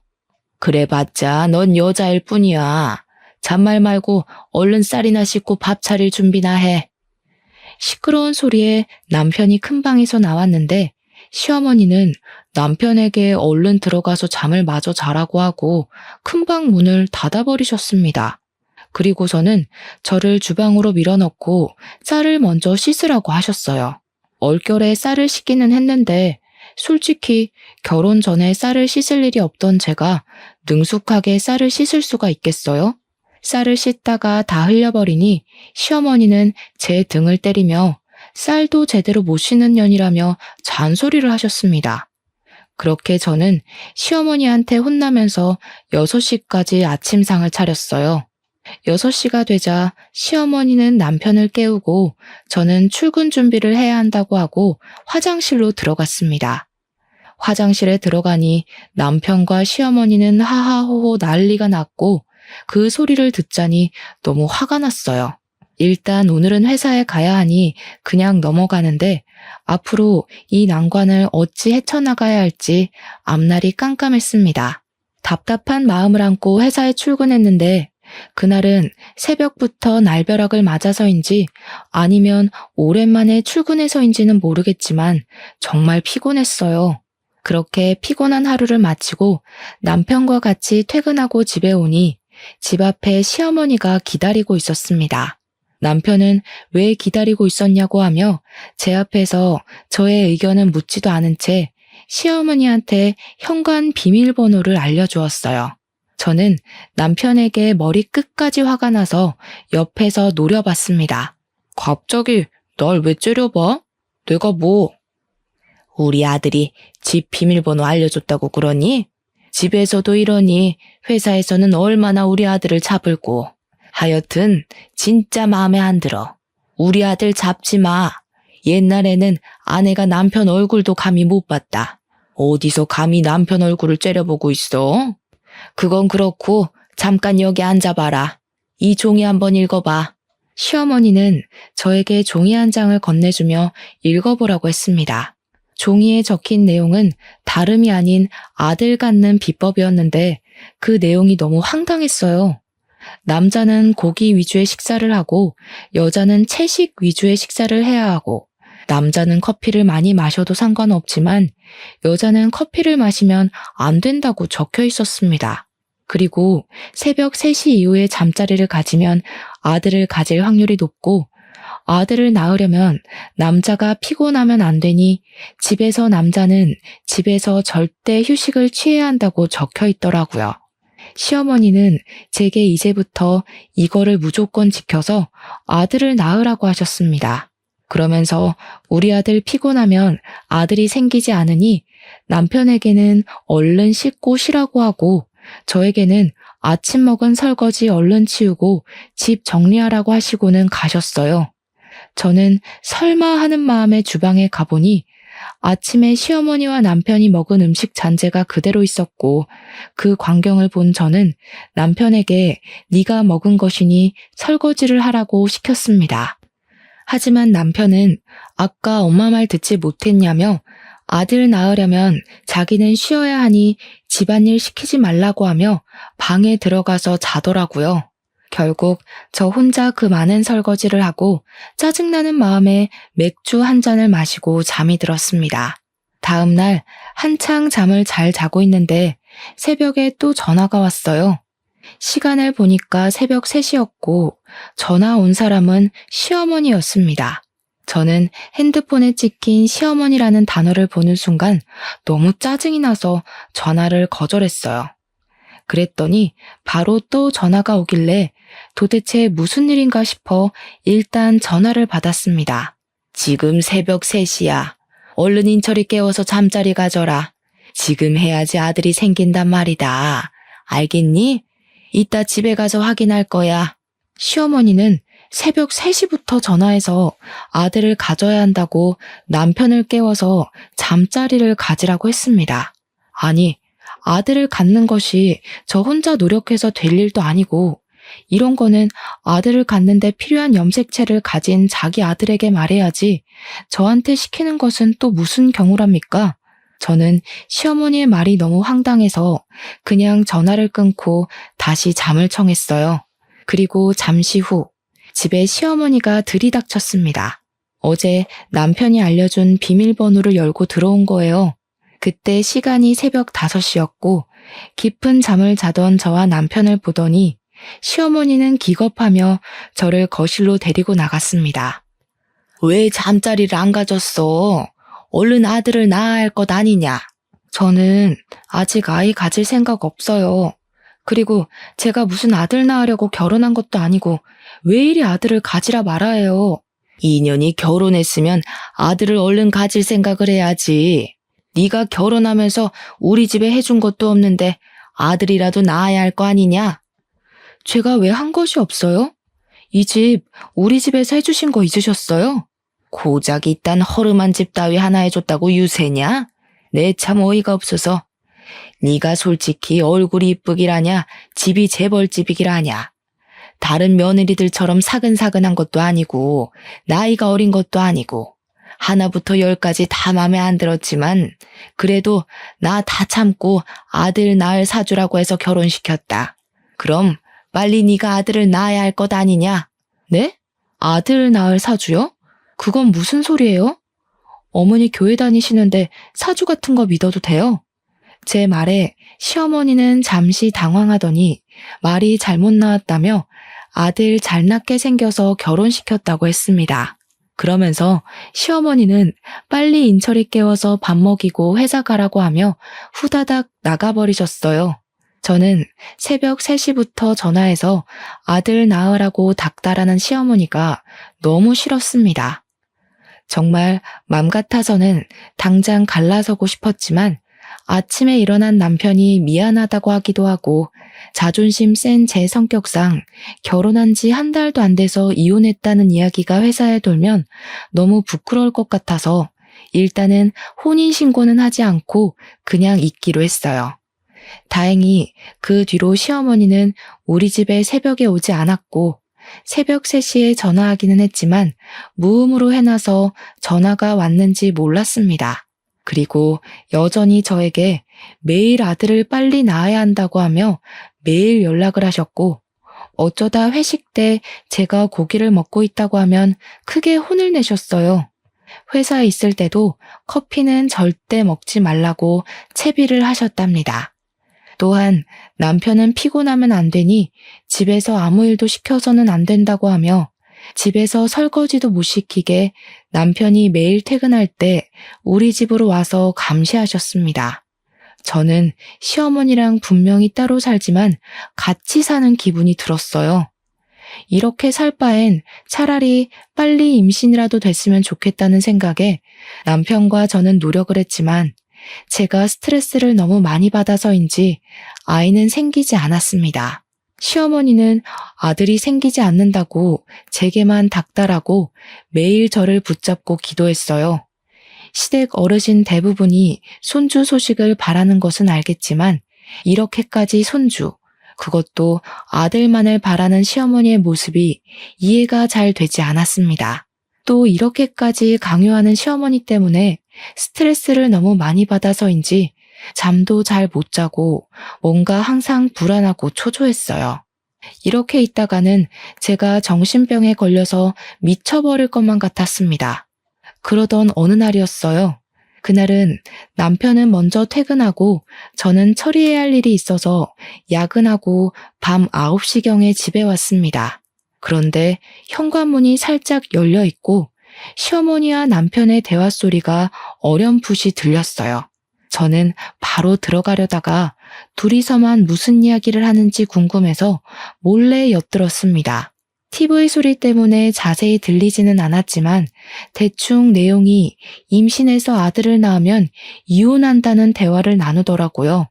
그래봤자 넌 여자일 뿐이야. 잔말 말고 얼른 쌀이나 씻고 밥 차릴 준비나 해. 시끄러운 소리에 남편이 큰 방에서 나왔는데 시어머니는 남편에게 얼른 들어가서 잠을 마저 자라고 하고 큰방 문을 닫아버리셨습니다. 그리고서는 저를 주방으로 밀어넣고 쌀을 먼저 씻으라고 하셨어요. 얼결에 쌀을 씻기는 했는데 솔직히 결혼 전에 쌀을 씻을 일이 없던 제가 능숙하게 쌀을 씻을 수가 있겠어요? 쌀을 씻다가 다 흘려버리니 시어머니는 제 등을 때리며 쌀도 제대로 못 씻는 년이라며 잔소리를 하셨습니다. 그렇게 저는 시어머니한테 혼나면서 6시까지 아침상을 차렸어요. 6시가 되자 시어머니는 남편을 깨우고 저는 출근 준비를 해야 한다고 하고 화장실로 들어갔습니다. 화장실에 들어가니 남편과 시어머니는 하하호호 난리가 났고 그 소리를 듣자니 너무 화가 났어요. 일단 오늘은 회사에 가야 하니 그냥 넘어가는데 앞으로 이 난관을 어찌 헤쳐나가야 할지 앞날이 깜깜했습니다. 답답한 마음을 안고 회사에 출근했는데 그날은 새벽부터 날벼락을 맞아서인지 아니면 오랜만에 출근해서인지는 모르겠지만 정말 피곤했어요. 그렇게 피곤한 하루를 마치고 남편과 같이 퇴근하고 집에 오니 집 앞에 시어머니가 기다리고 있었습니다. 남편은 왜 기다리고 있었냐고 하며 제 앞에서 저의 의견은 묻지도 않은 채 시어머니한테 현관 비밀번호를 알려주었어요. 저는 남편에게 머리 끝까지 화가 나서 옆에서 노려봤습니다. 갑자기 날 왜 째려봐? 내가 뭐? 우리 아들이 집 비밀번호 알려줬다고 그러니? 집에서도 이러니 회사에서는 얼마나 우리 아들을 잡을고. 하여튼 진짜 마음에 안 들어. 우리 아들 잡지 마. 옛날에는 아내가 남편 얼굴도 감히 못 봤다. 어디서 감히 남편 얼굴을 째려보고 있어? 그건 그렇고 잠깐 여기 앉아봐라. 이 종이 한번 읽어봐. 시어머니는 저에게 종이 한 장을 건네주며 읽어보라고 했습니다. 종이에 적힌 내용은 다름이 아닌 아들 갖는 비법이었는데 그 내용이 너무 황당했어요. 남자는 고기 위주의 식사를 하고 여자는 채식 위주의 식사를 해야 하고 남자는 커피를 많이 마셔도 상관없지만 여자는 커피를 마시면 안 된다고 적혀 있었습니다. 그리고 새벽 3시 이후에 잠자리를 가지면 아들을 가질 확률이 높고 아들을 낳으려면 남자가 피곤하면 안 되니 집에서 남자는 집에서 절대 휴식을 취해야 한다고 적혀 있더라고요. 시어머니는 제게 이제부터 이거를 무조건 지켜서 아들을 낳으라고 하셨습니다. 그러면서 우리 아들 피곤하면 아들이 생기지 않으니 남편에게는 얼른 씻고 쉬라고 하고 저에게는 아침 먹은 설거지 얼른 치우고 집 정리하라고 하시고는 가셨어요. 저는 설마 하는 마음에 주방에 가보니 아침에 시어머니와 남편이 먹은 음식 잔재가 그대로 있었고 그 광경을 본 저는 남편에게 네가 먹은 것이니 설거지를 하라고 시켰습니다. 하지만 남편은 아까 엄마 말 듣지 못했냐며 아들 낳으려면 자기는 쉬어야 하니 집안일 시키지 말라고 하며 방에 들어가서 자더라고요. 결국 저 혼자 그 많은 설거지를 하고 짜증나는 마음에 맥주 한 잔을 마시고 잠이 들었습니다. 다음 날 한창 잠을 잘 자고 있는데 새벽에 또 전화가 왔어요. 시간을 보니까 새벽 3시였고 전화 온 사람은 시어머니였습니다. 저는 핸드폰에 찍힌 시어머니라는 단어를 보는 순간 너무 짜증이 나서 전화를 거절했어요. 그랬더니 바로 또 전화가 오길래 도대체 무슨 일인가 싶어 일단 전화를 받았습니다. 지금 새벽 3시야. 얼른 인철이 깨워서 잠자리 가져라. 지금 해야지 아들이 생긴단 말이다. 알겠니? 이따 집에 가서 확인할 거야. 시어머니는 새벽 3시부터 전화해서 아들을 가져야 한다고 남편을 깨워서 잠자리를 가지라고 했습니다. 아니, 아들을 갖는 것이 저 혼자 노력해서 될 일도 아니고 이런 거는 아들을 갖는데 필요한 염색체를 가진 자기 아들에게 말해야지 저한테 시키는 것은 또 무슨 경우랍니까? 저는 시어머니의 말이 너무 황당해서 그냥 전화를 끊고 다시 잠을 청했어요. 그리고 잠시 후 집에 시어머니가 들이닥쳤습니다. 어제 남편이 알려준 비밀번호를 열고 들어온 거예요. 그때 시간이 새벽 5시였고 깊은 잠을 자던 저와 남편을 보더니 시어머니는 기겁하며 저를 거실로 데리고 나갔습니다. 왜 잠자리를 안 가졌어? 얼른 아들을 낳아야 할 것 아니냐. 저는 아직 아이 가질 생각 없어요. 그리고 제가 무슨 아들 낳으려고 결혼한 것도 아니고 왜 이리 아들을 가지라 말아요. 인연이 결혼했으면 아들을 얼른 가질 생각을 해야지. 네가 결혼하면서 우리 집에 해준 것도 없는데 아들이라도 낳아야 할 거 아니냐? 제가 왜 한 것이 없어요? 이 집 우리 집에서 해주신 거 잊으셨어요? 고작 이딴 허름한 집 따위 하나 해줬다고 유세냐? 내 참 어이가 없어서. 네가 솔직히 얼굴이 이쁘기라냐, 집이 재벌집이기라냐. 다른 며느리들처럼 사근사근한 것도 아니고 나이가 어린 것도 아니고 하나부터 열까지 다 맘에 안 들었지만 그래도 나 다 참고 아들 낳을 사주라고 해서 결혼시켰다. 그럼 빨리 네가 아들을 낳아야 할 것 아니냐? 네? 아들 낳을 사주요? 그건 무슨 소리예요? 어머니 교회 다니시는데 사주 같은 거 믿어도 돼요? 제 말에 시어머니는 잠시 당황하더니 말이 잘못 나왔다며 아들 잘 낳게 생겨서 결혼시켰다고 했습니다. 그러면서 시어머니는 빨리 인철이 깨워서 밥 먹이고 회사 가라고 하며 후다닥 나가버리셨어요. 저는 새벽 3시부터 전화해서 아들 낳으라고 닥달하는 시어머니가 너무 싫었습니다. 정말 맘 같아서는 당장 갈라서고 싶었지만 아침에 일어난 남편이 미안하다고 하기도 하고 자존심 센 제 성격상 결혼한 지 한 달도 안 돼서 이혼했다는 이야기가 회사에 돌면 너무 부끄러울 것 같아서 일단은 혼인신고는 하지 않고 그냥 있기로 했어요. 다행히 그 뒤로 시어머니는 우리 집에 새벽에 오지 않았고 새벽 3시에 전화하기는 했지만 무음으로 해놔서 전화가 왔는지 몰랐습니다. 그리고 여전히 저에게 매일 아들을 빨리 낳아야 한다고 하며 매일 연락을 하셨고 어쩌다 회식 때 제가 고기를 먹고 있다고 하면 크게 혼을 내셨어요. 회사에 있을 때도 커피는 절대 먹지 말라고 채비를 하셨답니다. 또한 남편은 피곤하면 안 되니 집에서 아무 일도 시켜서는 안 된다고 하며 집에서 설거지도 못 시키게 남편이 매일 퇴근할 때 우리 집으로 와서 감시하셨습니다. 저는 시어머니랑 분명히 따로 살지만 같이 사는 기분이 들었어요. 이렇게 살 바엔 차라리 빨리 임신이라도 됐으면 좋겠다는 생각에 남편과 저는 노력을 했지만 제가 스트레스를 너무 많이 받아서인지 아이는 생기지 않았습니다. 시어머니는 아들이 생기지 않는다고 제게만 닥달하고 매일 저를 붙잡고 기도했어요. 시댁 어르신 대부분이 손주 소식을 바라는 것은 알겠지만 이렇게까지 손주, 그것도 아들만을 바라는 시어머니의 모습이 이해가 잘 되지 않았습니다. 또 이렇게까지 강요하는 시어머니 때문에 스트레스를 너무 많이 받아서인지 잠도 잘 못 자고 뭔가 항상 불안하고 초조했어요. 이렇게 있다가는 제가 정신병에 걸려서 미쳐버릴 것만 같았습니다. 그러던 어느 날이었어요. 그날은 남편은 먼저 퇴근하고 저는 처리해야 할 일이 있어서 야근하고 밤 9시경에 집에 왔습니다. 그런데 현관문이 살짝 열려 있고 시어머니와 남편의 대화 소리가 어렴풋이 들렸어요. 저는 바로 들어가려다가 둘이서만 무슨 이야기를 하는지 궁금해서 몰래 엿들었습니다. TV 소리 때문에 자세히 들리지는 않았지만 대충 내용이 임신해서 아들을 낳으면 이혼한다는 대화를 나누더라고요.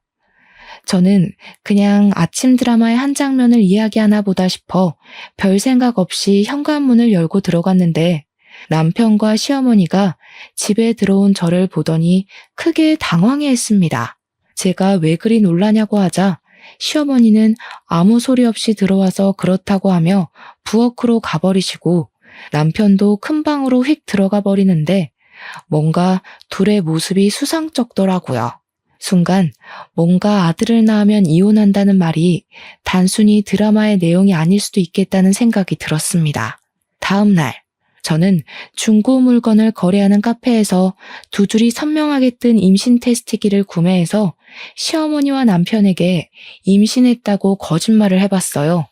저는 그냥 아침 드라마의 한 장면을 이야기하나 보다 싶어 별 생각 없이 현관문을 열고 들어갔는데 남편과 시어머니가 집에 들어온 저를 보더니 크게 당황해했습니다. 제가 왜 그리 놀라냐고 하자 시어머니는 아무 소리 없이 들어와서 그렇다고 하며 부엌으로 가버리시고 남편도 큰 방으로 휙 들어가 버리는데 뭔가 둘의 모습이 수상쩍더라고요. 순간 뭔가 아들을 낳으면 이혼한다는 말이 단순히 드라마의 내용이 아닐 수도 있겠다는 생각이 들었습니다. 다음 날 저는 중고 물건을 거래하는 카페에서 두 줄이 선명하게 뜬 임신 테스트기를 구매해서 시어머니와 남편에게 임신했다고 거짓말을 해봤어요.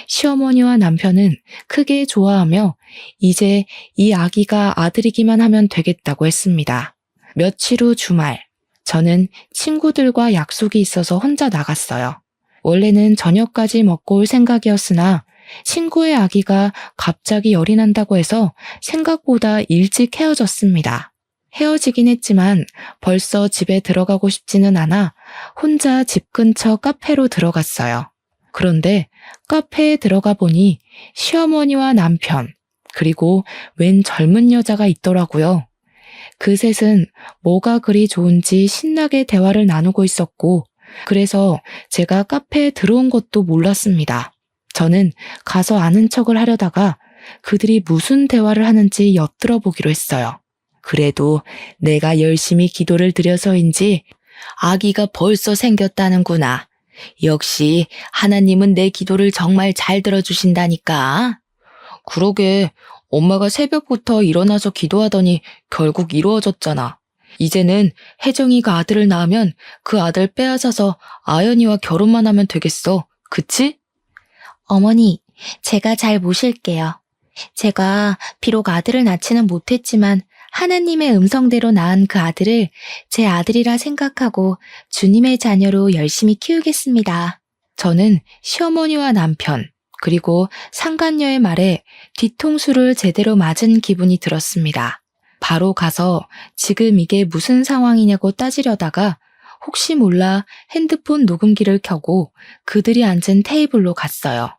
시어머니와 남편은 크게 좋아하며 이제 이 아기가 아들이기만 하면 되겠다고 했습니다. 며칠 후 주말, 저는 친구들과 약속이 있어서 혼자 나갔어요. 원래는 저녁까지 먹고 올 생각이었으나 친구의 아기가 갑자기 열이 난다고 해서 생각보다 일찍 헤어졌습니다. 헤어지긴 했지만 벌써 집에 들어가고 싶지는 않아 혼자 집 근처 카페로 들어갔어요. 그런데 카페에 들어가 보니 시어머니와 남편, 그리고 웬 젊은 여자가 있더라고요. 그 셋은 뭐가 그리 좋은지 신나게 대화를 나누고 있었고, 그래서 제가 카페에 들어온 것도 몰랐습니다. 저는 가서 아는 척을 하려다가 그들이 무슨 대화를 하는지 엿들어 보기로 했어요. 그래도 내가 열심히 기도를 드려서인지 아기가 벌써 생겼다는구나. 역시 하나님은 내 기도를 정말 잘 들어주신다니까. 그러게, 엄마가 새벽부터 일어나서 기도하더니 결국 이루어졌잖아. 이제는 혜정이가 아들을 낳으면 그 아들 빼앗아서 아연이와 결혼만 하면 되겠어. 그치? 어머니, 제가 잘 모실게요. 제가 비록 아들을 낳지는 못했지만 하나님의 음성대로 낳은 그 아들을 제 아들이라 생각하고 주님의 자녀로 열심히 키우겠습니다. 저는 시어머니와 남편, 그리고 상간녀의 말에 뒤통수를 제대로 맞은 기분이 들었습니다. 바로 가서 지금 이게 무슨 상황이냐고 따지려다가 혹시 몰라 핸드폰 녹음기를 켜고 그들이 앉은 테이블로 갔어요.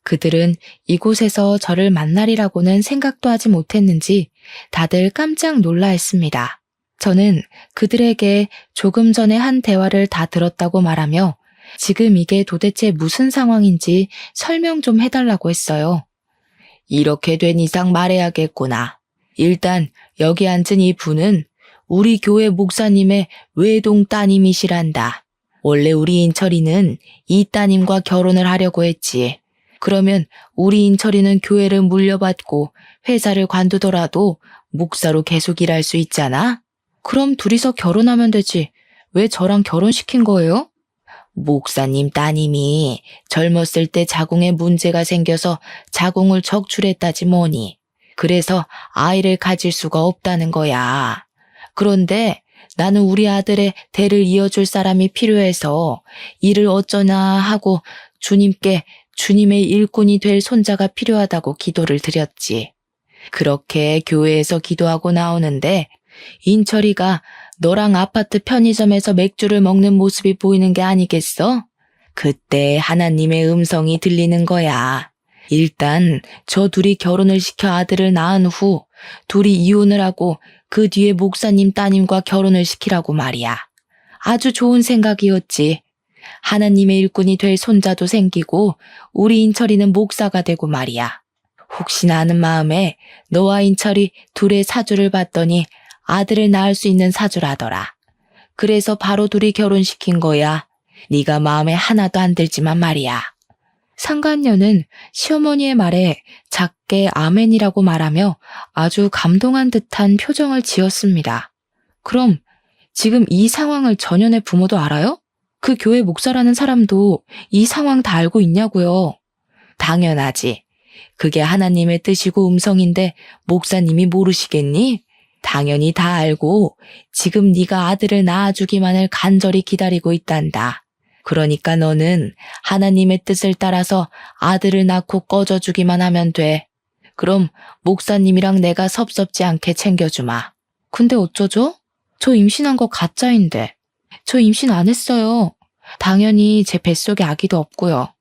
그들은 이곳에서 저를 만나리라고는 생각도 하지 못했는지 다들 깜짝 놀라 했습니다. 저는 그들에게 조금 전에 한 대화를 다 들었다고 말하며 지금 이게 도대체 무슨 상황인지 설명 좀 해달라고 했어요. 이렇게 된 이상 말해야겠구나. 일단 여기 앉은 이 분은 우리 교회 목사님의 외동 따님이시란다. 원래 우리 인철이는 이 따님과 결혼을 하려고 했지. 그러면 우리 인철이는 교회를 물려받고 회사를 관두더라도 목사로 계속 일할 수 있잖아? 그럼 둘이서 결혼하면 되지. 왜 저랑 결혼시킨 거예요? 목사님 따님이 젊었을 때 자궁에 문제가 생겨서 자궁을 적출했다지 뭐니. 그래서 아이를 가질 수가 없다는 거야. 그런데 나는 우리 아들의 대를 이어줄 사람이 필요해서 일을 어쩌나 하고 주님께 주님의 일꾼이 될 손자가 필요하다고 기도를 드렸지. 그렇게 교회에서 기도하고 나오는데 인철이가 너랑 아파트 편의점에서 맥주를 먹는 모습이 보이는 게 아니겠어? 그때 하나님의 음성이 들리는 거야. 일단 저 둘이 결혼을 시켜 아들을 낳은 후 둘이 이혼을 하고 그 뒤에 목사님 따님과 결혼을 시키라고 말이야. 아주 좋은 생각이었지. 하나님의 일꾼이 될 손자도 생기고 우리 인철이는 목사가 되고 말이야. 혹시나 하는 마음에 너와 인철이 둘의 사주를 봤더니 아들을 낳을 수 있는 사주라더라. 그래서 바로 둘이 결혼시킨 거야. 네가 마음에 하나도 안 들지만 말이야. 상간녀는 시어머니의 말에 작게 아멘이라고 말하며 아주 감동한 듯한 표정을 지었습니다. 그럼 지금 이 상황을 전현의 부모도 알아요? 그 교회 목사라는 사람도 이 상황 다 알고 있냐고요? 당연하지. 그게 하나님의 뜻이고 음성인데 목사님이 모르시겠니? 당연히 다 알고 지금 네가 아들을 낳아주기만을 간절히 기다리고 있단다. 그러니까 너는 하나님의 뜻을 따라서 아들을 낳고 꺼져주기만 하면 돼. 그럼 목사님이랑 내가 섭섭지 않게 챙겨주마. 근데 어쩌죠? 저 임신한 거 가짜인데. 저 임신 안 했어요. 당연히 제 뱃속에 아기도 없고요.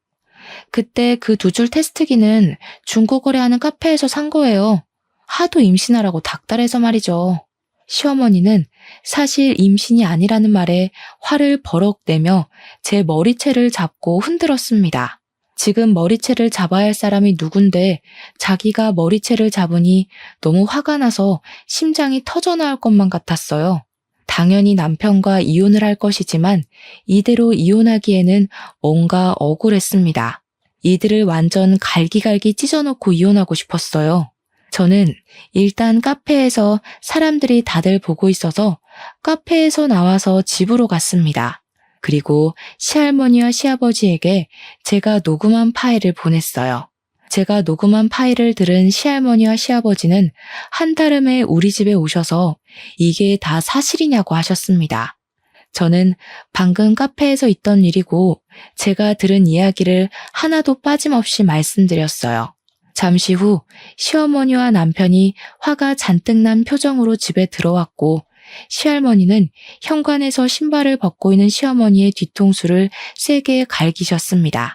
그때 그 2줄 테스트기는 중고거래 하는 카페에서 산 거예요. 하도 임신하라고 닥달해서 말이죠. 시어머니는 사실 임신이 아니라는 말에 화를 버럭 내며 제 머리채를 잡고 흔들었습니다. 지금 머리채를 잡아야 할 사람이 누군데 자기가 머리채를 잡으니 너무 화가 나서 심장이 터져나올 것만 같았어요. 당연히 남편과 이혼을 할 것이지만 이대로 이혼하기에는 뭔가 억울했습니다. 이들을 완전 갈기갈기 찢어놓고 이혼하고 싶었어요. 저는 일단 카페에서 사람들이 다들 보고 있어서 카페에서 나와서 집으로 갔습니다. 그리고 시할머니와 시아버지에게 제가 녹음한 파일을 보냈어요. 제가 녹음한 파일을 들은 시할머니와 시아버지는 한달음에 우리 집에 오셔서 이게 다 사실이냐고 하셨습니다. 저는 방금 카페에서 있던 일이고 제가 들은 이야기를 하나도 빠짐없이 말씀드렸어요. 잠시 후 시어머니와 남편이 화가 잔뜩 난 표정으로 집에 들어왔고 시할머니는 현관에서 신발을 벗고 있는 시어머니의 뒤통수를 세게 갈기셨습니다.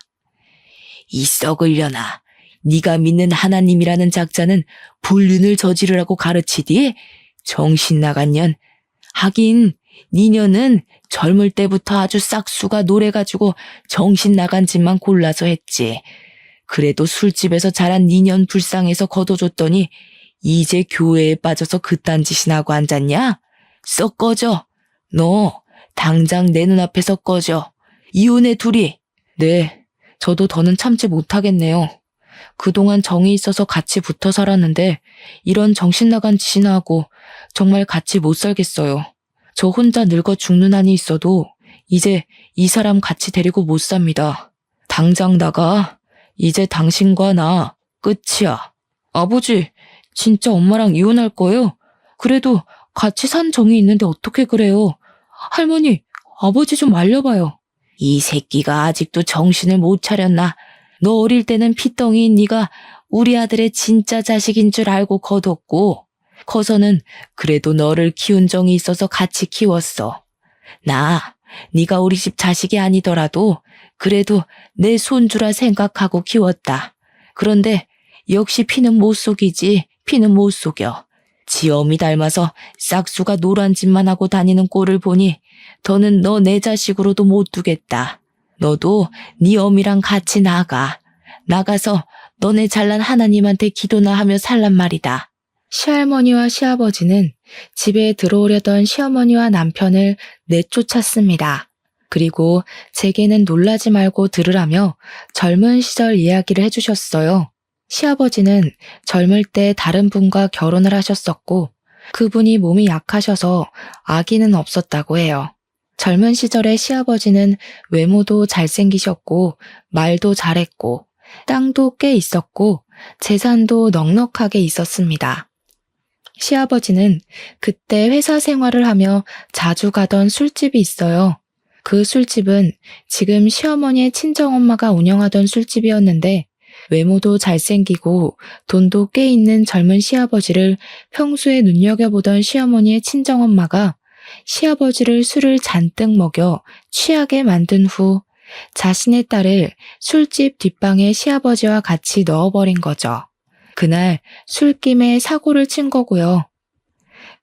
이 썩으려나. 네가 믿는 하나님이라는 작자는 불륜을 저지르라고 가르치디에 정신 나간 년. 하긴 니녀는 젊을 때부터 아주 싹수가 노래가지고 정신 나간 짓만 골라서 했지. 그래도 술집에서 자란 니년 불쌍해서 걷어줬더니 이제 교회에 빠져서 그딴 짓이나 하고 앉았냐? 썩 꺼져. 너 당장 내 눈앞에서 꺼져. 이혼해 둘이. 네, 저도 더는 참지 못하겠네요. 그동안 정이 있어서 같이 붙어 살았는데 이런 정신 나간 짓이나 하고 정말 같이 못 살겠어요. 저 혼자 늙어 죽는 한이 있어도 이제 이 사람 같이 데리고 못 삽니다. 당장 나가. 이제 당신과 나 끝이야. 아버지, 진짜 엄마랑 이혼할 거예요? 그래도 같이 산 정이 있는데 어떻게 그래요? 할머니, 아버지 좀 말려봐요. 이 새끼가 아직도 정신을 못 차렸나? 너 어릴 때는 피덩이인 네가 우리 아들의 진짜 자식인 줄 알고 거뒀고 커서는 그래도 너를 키운 정이 있어서 같이 키웠어. 네가 우리 집 자식이 아니더라도 그래도 내 손주라 생각하고 키웠다. 그런데 역시 피는 못 속이지. 피는 못 속여. 지 어미 닮아서 싹수가 노란 짓만 하고 다니는 꼴을 보니 더는 너 내 자식으로도 못 두겠다. 너도 네 어미랑 같이 나가서 너네 잘난 하나님한테 기도나 하며 살란 말이다. 시할머니와 시아버지는 집에 들어오려던 시어머니와 남편을 내쫓았습니다. 그리고 제게는 놀라지 말고 들으라며 젊은 시절 이야기를 해주셨어요. 시아버지는 젊을 때 다른 분과 결혼을 하셨었고 그분이 몸이 약하셔서 아기는 없었다고 해요. 젊은 시절의 시아버지는 외모도 잘생기셨고 말도 잘했고 땅도 꽤 있었고 재산도 넉넉하게 있었습니다. 시아버지는 그때 회사 생활을 하며 자주 가던 술집이 있어요. 그 술집은 지금 시어머니의 친정엄마가 운영하던 술집이었는데 외모도 잘생기고 돈도 꽤 있는 젊은 시아버지를 평소에 눈여겨보던 시어머니의 친정엄마가 시아버지를 술을 잔뜩 먹여 취하게 만든 후 자신의 딸을 술집 뒷방에 시아버지와 같이 넣어버린 거죠. 그날 술김에 사고를 친 거고요.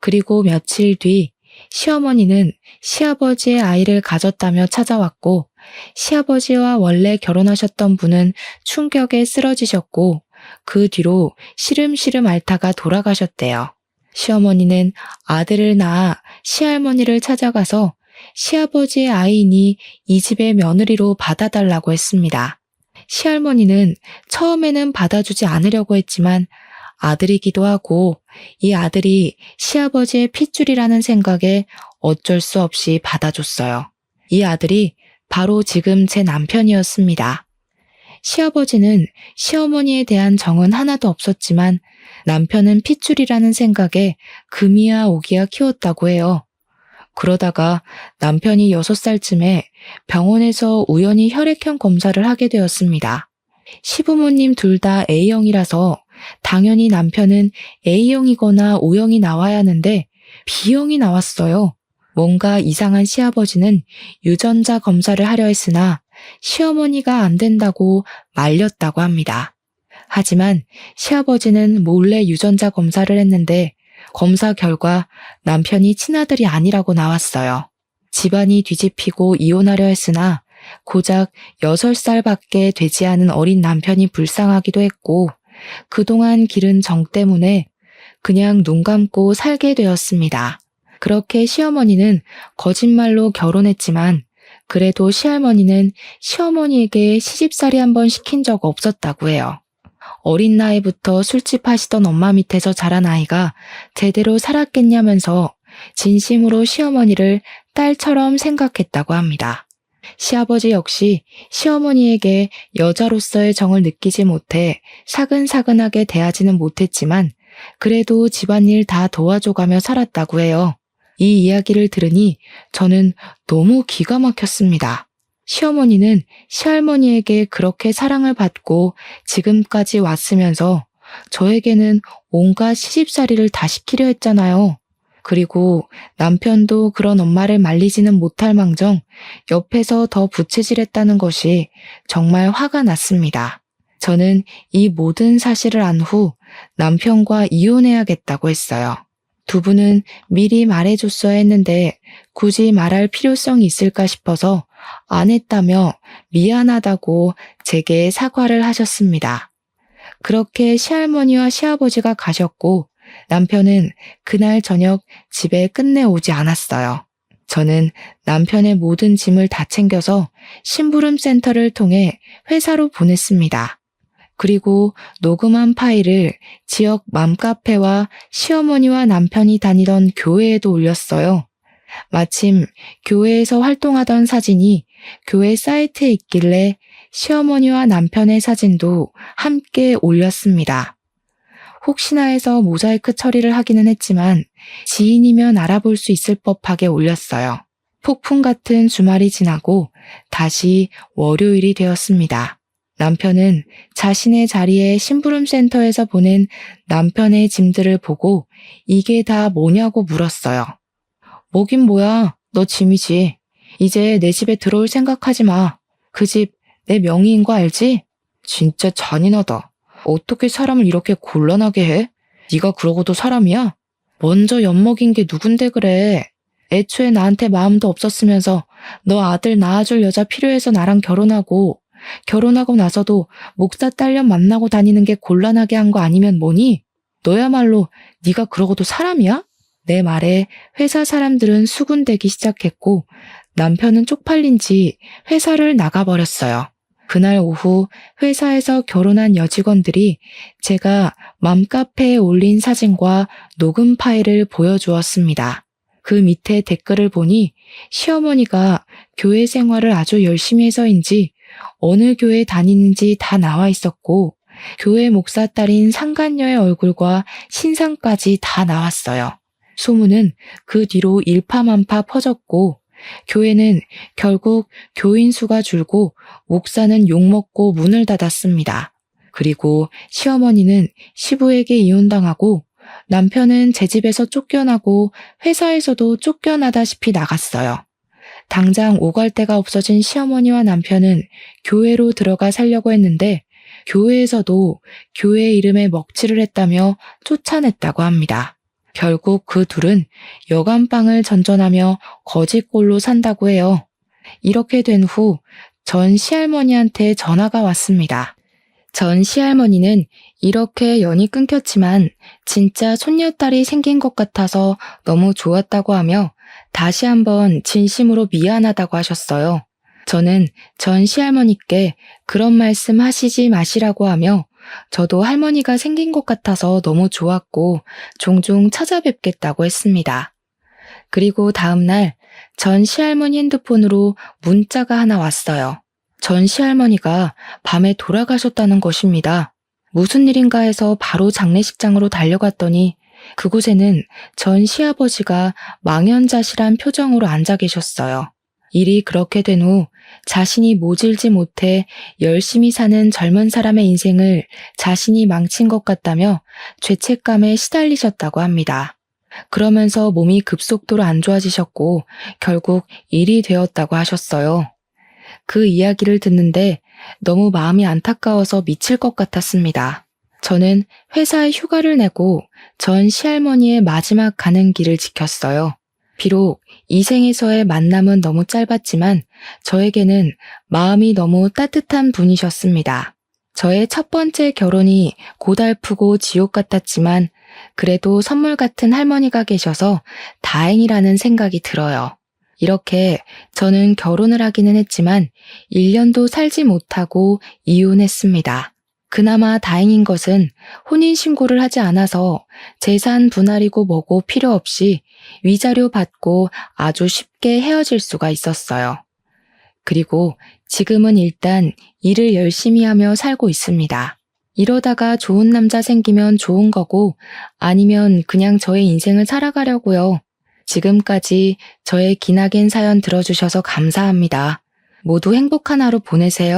그리고 며칠 뒤 시어머니는 시아버지의 아이를 가졌다며 찾아왔고 시아버지와 원래 결혼하셨던 분은 충격에 쓰러지셨고 그 뒤로 시름시름 앓다가 돌아가셨대요. 시어머니는 아들을 낳아 시할머니를 찾아가서 시아버지의 아이니 이 집의 며느리로 받아달라고 했습니다. 시할머니는 처음에는 받아주지 않으려고 했지만 아들이기도 하고 이 아들이 시아버지의 핏줄이라는 생각에 어쩔 수 없이 받아줬어요. 이 아들이 바로 지금 제 남편이었습니다. 시아버지는 시어머니에 대한 정은 하나도 없었지만 남편은 핏줄이라는 생각에 금이야 오기야 키웠다고 해요. 그러다가 남편이 6살쯤에 병원에서 우연히 혈액형 검사를 하게 되었습니다. 시부모님 둘 다 A형이라서 당연히 남편은 A형이거나 O형이 나와야 하는데 B형이 나왔어요. 뭔가 이상한 시아버지는 유전자 검사를 하려 했으나 시어머니가 안 된다고 말렸다고 합니다. 하지만 시아버지는 몰래 유전자 검사를 했는데 검사 결과 남편이 친아들이 아니라고 나왔어요. 집안이 뒤집히고 이혼하려 했으나 고작 6살밖에 되지 않은 어린 남편이 불쌍하기도 했고 그동안 기른 정 때문에 그냥 눈 감고 살게 되었습니다. 그렇게 시어머니는 거짓말로 결혼했지만 그래도 시할머니는 시어머니에게 시집살이 한번 시킨 적 없었다고 해요. 어린 나이부터 술집 하시던 엄마 밑에서 자란 아이가 제대로 살았겠냐면서 진심으로 시어머니를 딸처럼 생각했다고 합니다. 시아버지 역시 시어머니에게 여자로서의 정을 느끼지 못해 사근사근하게 대하지는 못했지만 그래도 집안일 다 도와줘가며 살았다고 해요. 이 이야기를 들으니 저는 너무 기가 막혔습니다. 시어머니는 시할머니에게 그렇게 사랑을 받고 지금까지 왔으면서 저에게는 온갖 시집살이를 다 시키려 했잖아요. 그리고 남편도 그런 엄마를 말리지는 못할 망정 옆에서 더 부채질했다는 것이 정말 화가 났습니다. 저는 이 모든 사실을 안 후 남편과 이혼해야겠다고 했어요. 두 분은 미리 말해줬어야 했는데 굳이 말할 필요성이 있을까 싶어서 안 했다며 미안하다고 제게 사과를 하셨습니다. 그렇게 시할머니와 시아버지가 가셨고 남편은 그날 저녁 집에 끝내 오지 않았어요. 저는 남편의 모든 짐을 다 챙겨서 심부름 센터를 통해 회사로 보냈습니다. 그리고 녹음한 파일을 지역 맘카페와 시어머니와 남편이 다니던 교회에도 올렸어요. 마침 교회에서 활동하던 사진이 교회 사이트에 있길래 시어머니와 남편의 사진도 함께 올렸습니다. 혹시나 해서 모자이크 처리를 하기는 했지만 지인이면 알아볼 수 있을 법하게 올렸어요. 폭풍 같은 주말이 지나고 다시 월요일이 되었습니다. 남편은 자신의 자리에 심부름센터에서 보낸 남편의 짐들을 보고 이게 다 뭐냐고 물었어요. 뭐긴 뭐야, 너 짐이지. 이제 내 집에 들어올 생각하지 마. 그 집 내 명의인 거 알지? 진짜 잔인하다. 어떻게 사람을 이렇게 곤란하게 해? 네가 그러고도 사람이야? 먼저 엿먹인 게 누군데 그래. 애초에 나한테 마음도 없었으면서 너 아들 낳아줄 여자 필요해서 나랑 결혼하고 나서도 목사 딸년 만나고 다니는 게 곤란하게 한 거 아니면 뭐니? 너야말로 네가 그러고도 사람이야? 내 말에 회사 사람들은 수군대기 시작했고 남편은 쪽팔린 지 회사를 나가버렸어요. 그날 오후 회사에서 결혼한 여직원들이 제가 맘카페에 올린 사진과 녹음 파일을 보여주었습니다. 그 밑에 댓글을 보니 시어머니가 교회 생활을 아주 열심히 해서인지 어느 교회 다니는지 다 나와 있었고 교회 목사 딸인 상간녀의 얼굴과 신상까지 다 나왔어요. 소문은 그 뒤로 일파만파 퍼졌고 교회는 결국 교인 수가 줄고 목사는 욕먹고 문을 닫았습니다. 그리고 시어머니는 시부에게 이혼당하고 남편은 제 집에서 쫓겨나고 회사에서도 쫓겨나다시피 나갔어요. 당장 오갈 데가 없어진 시어머니와 남편은 교회로 들어가 살려고 했는데 교회에서도 교회 이름에 먹칠을 했다며 쫓아냈다고 합니다. 결국 그 둘은 여간방을 전전하며 거지꼴로 산다고 해요. 이렇게 된 후 전 시할머니한테 전화가 왔습니다. 전 시할머니는 이렇게 연이 끊겼지만 진짜 손녀딸이 생긴 것 같아서 너무 좋았다고 하며 다시 한번 진심으로 미안하다고 하셨어요. 저는 전 시할머니께 그런 말씀 하시지 마시라고 하며 저도 할머니가 생긴 것 같아서 너무 좋았고 종종 찾아뵙겠다고 했습니다. 그리고 다음날 전 시할머니 핸드폰으로 문자가 하나 왔어요. 전 시할머니가 밤에 돌아가셨다는 것입니다. 무슨 일인가 해서 바로 장례식장으로 달려갔더니 그곳에는 전 시아버지가 망연자실한 표정으로 앉아 계셨어요. 일이 그렇게 된 후 자신이 모질지 못해 열심히 사는 젊은 사람의 인생을 자신이 망친 것 같다며 죄책감에 시달리셨다고 합니다. 그러면서 몸이 급속도로 안 좋아지셨고 결국 일이 되었다고 하셨어요. 그 이야기를 듣는데 너무 마음이 안타까워서 미칠 것 같았습니다. 저는 회사에 휴가를 내고 전 시할머니의 마지막 가는 길을 지켰어요. 비록 이 생에서의 만남은 너무 짧았지만 저에게는 마음이 너무 따뜻한 분이셨습니다. 저의 첫 번째 결혼이 고달프고 지옥 같았지만 그래도 선물 같은 할머니가 계셔서 다행이라는 생각이 들어요. 이렇게 저는 결혼을 하기는 했지만 1년도 살지 못하고 이혼했습니다. 그나마 다행인 것은 혼인신고를 하지 않아서 재산 분할이고 뭐고 필요 없이 위자료 받고 아주 쉽게 헤어질 수가 있었어요. 그리고 지금은 일단 일을 열심히 하며 살고 있습니다. 이러다가 좋은 남자 생기면 좋은 거고 아니면 그냥 저의 인생을 살아가려고요. 지금까지 저의 기나긴 사연 들어주셔서 감사합니다. 모두 행복한 하루 보내세요.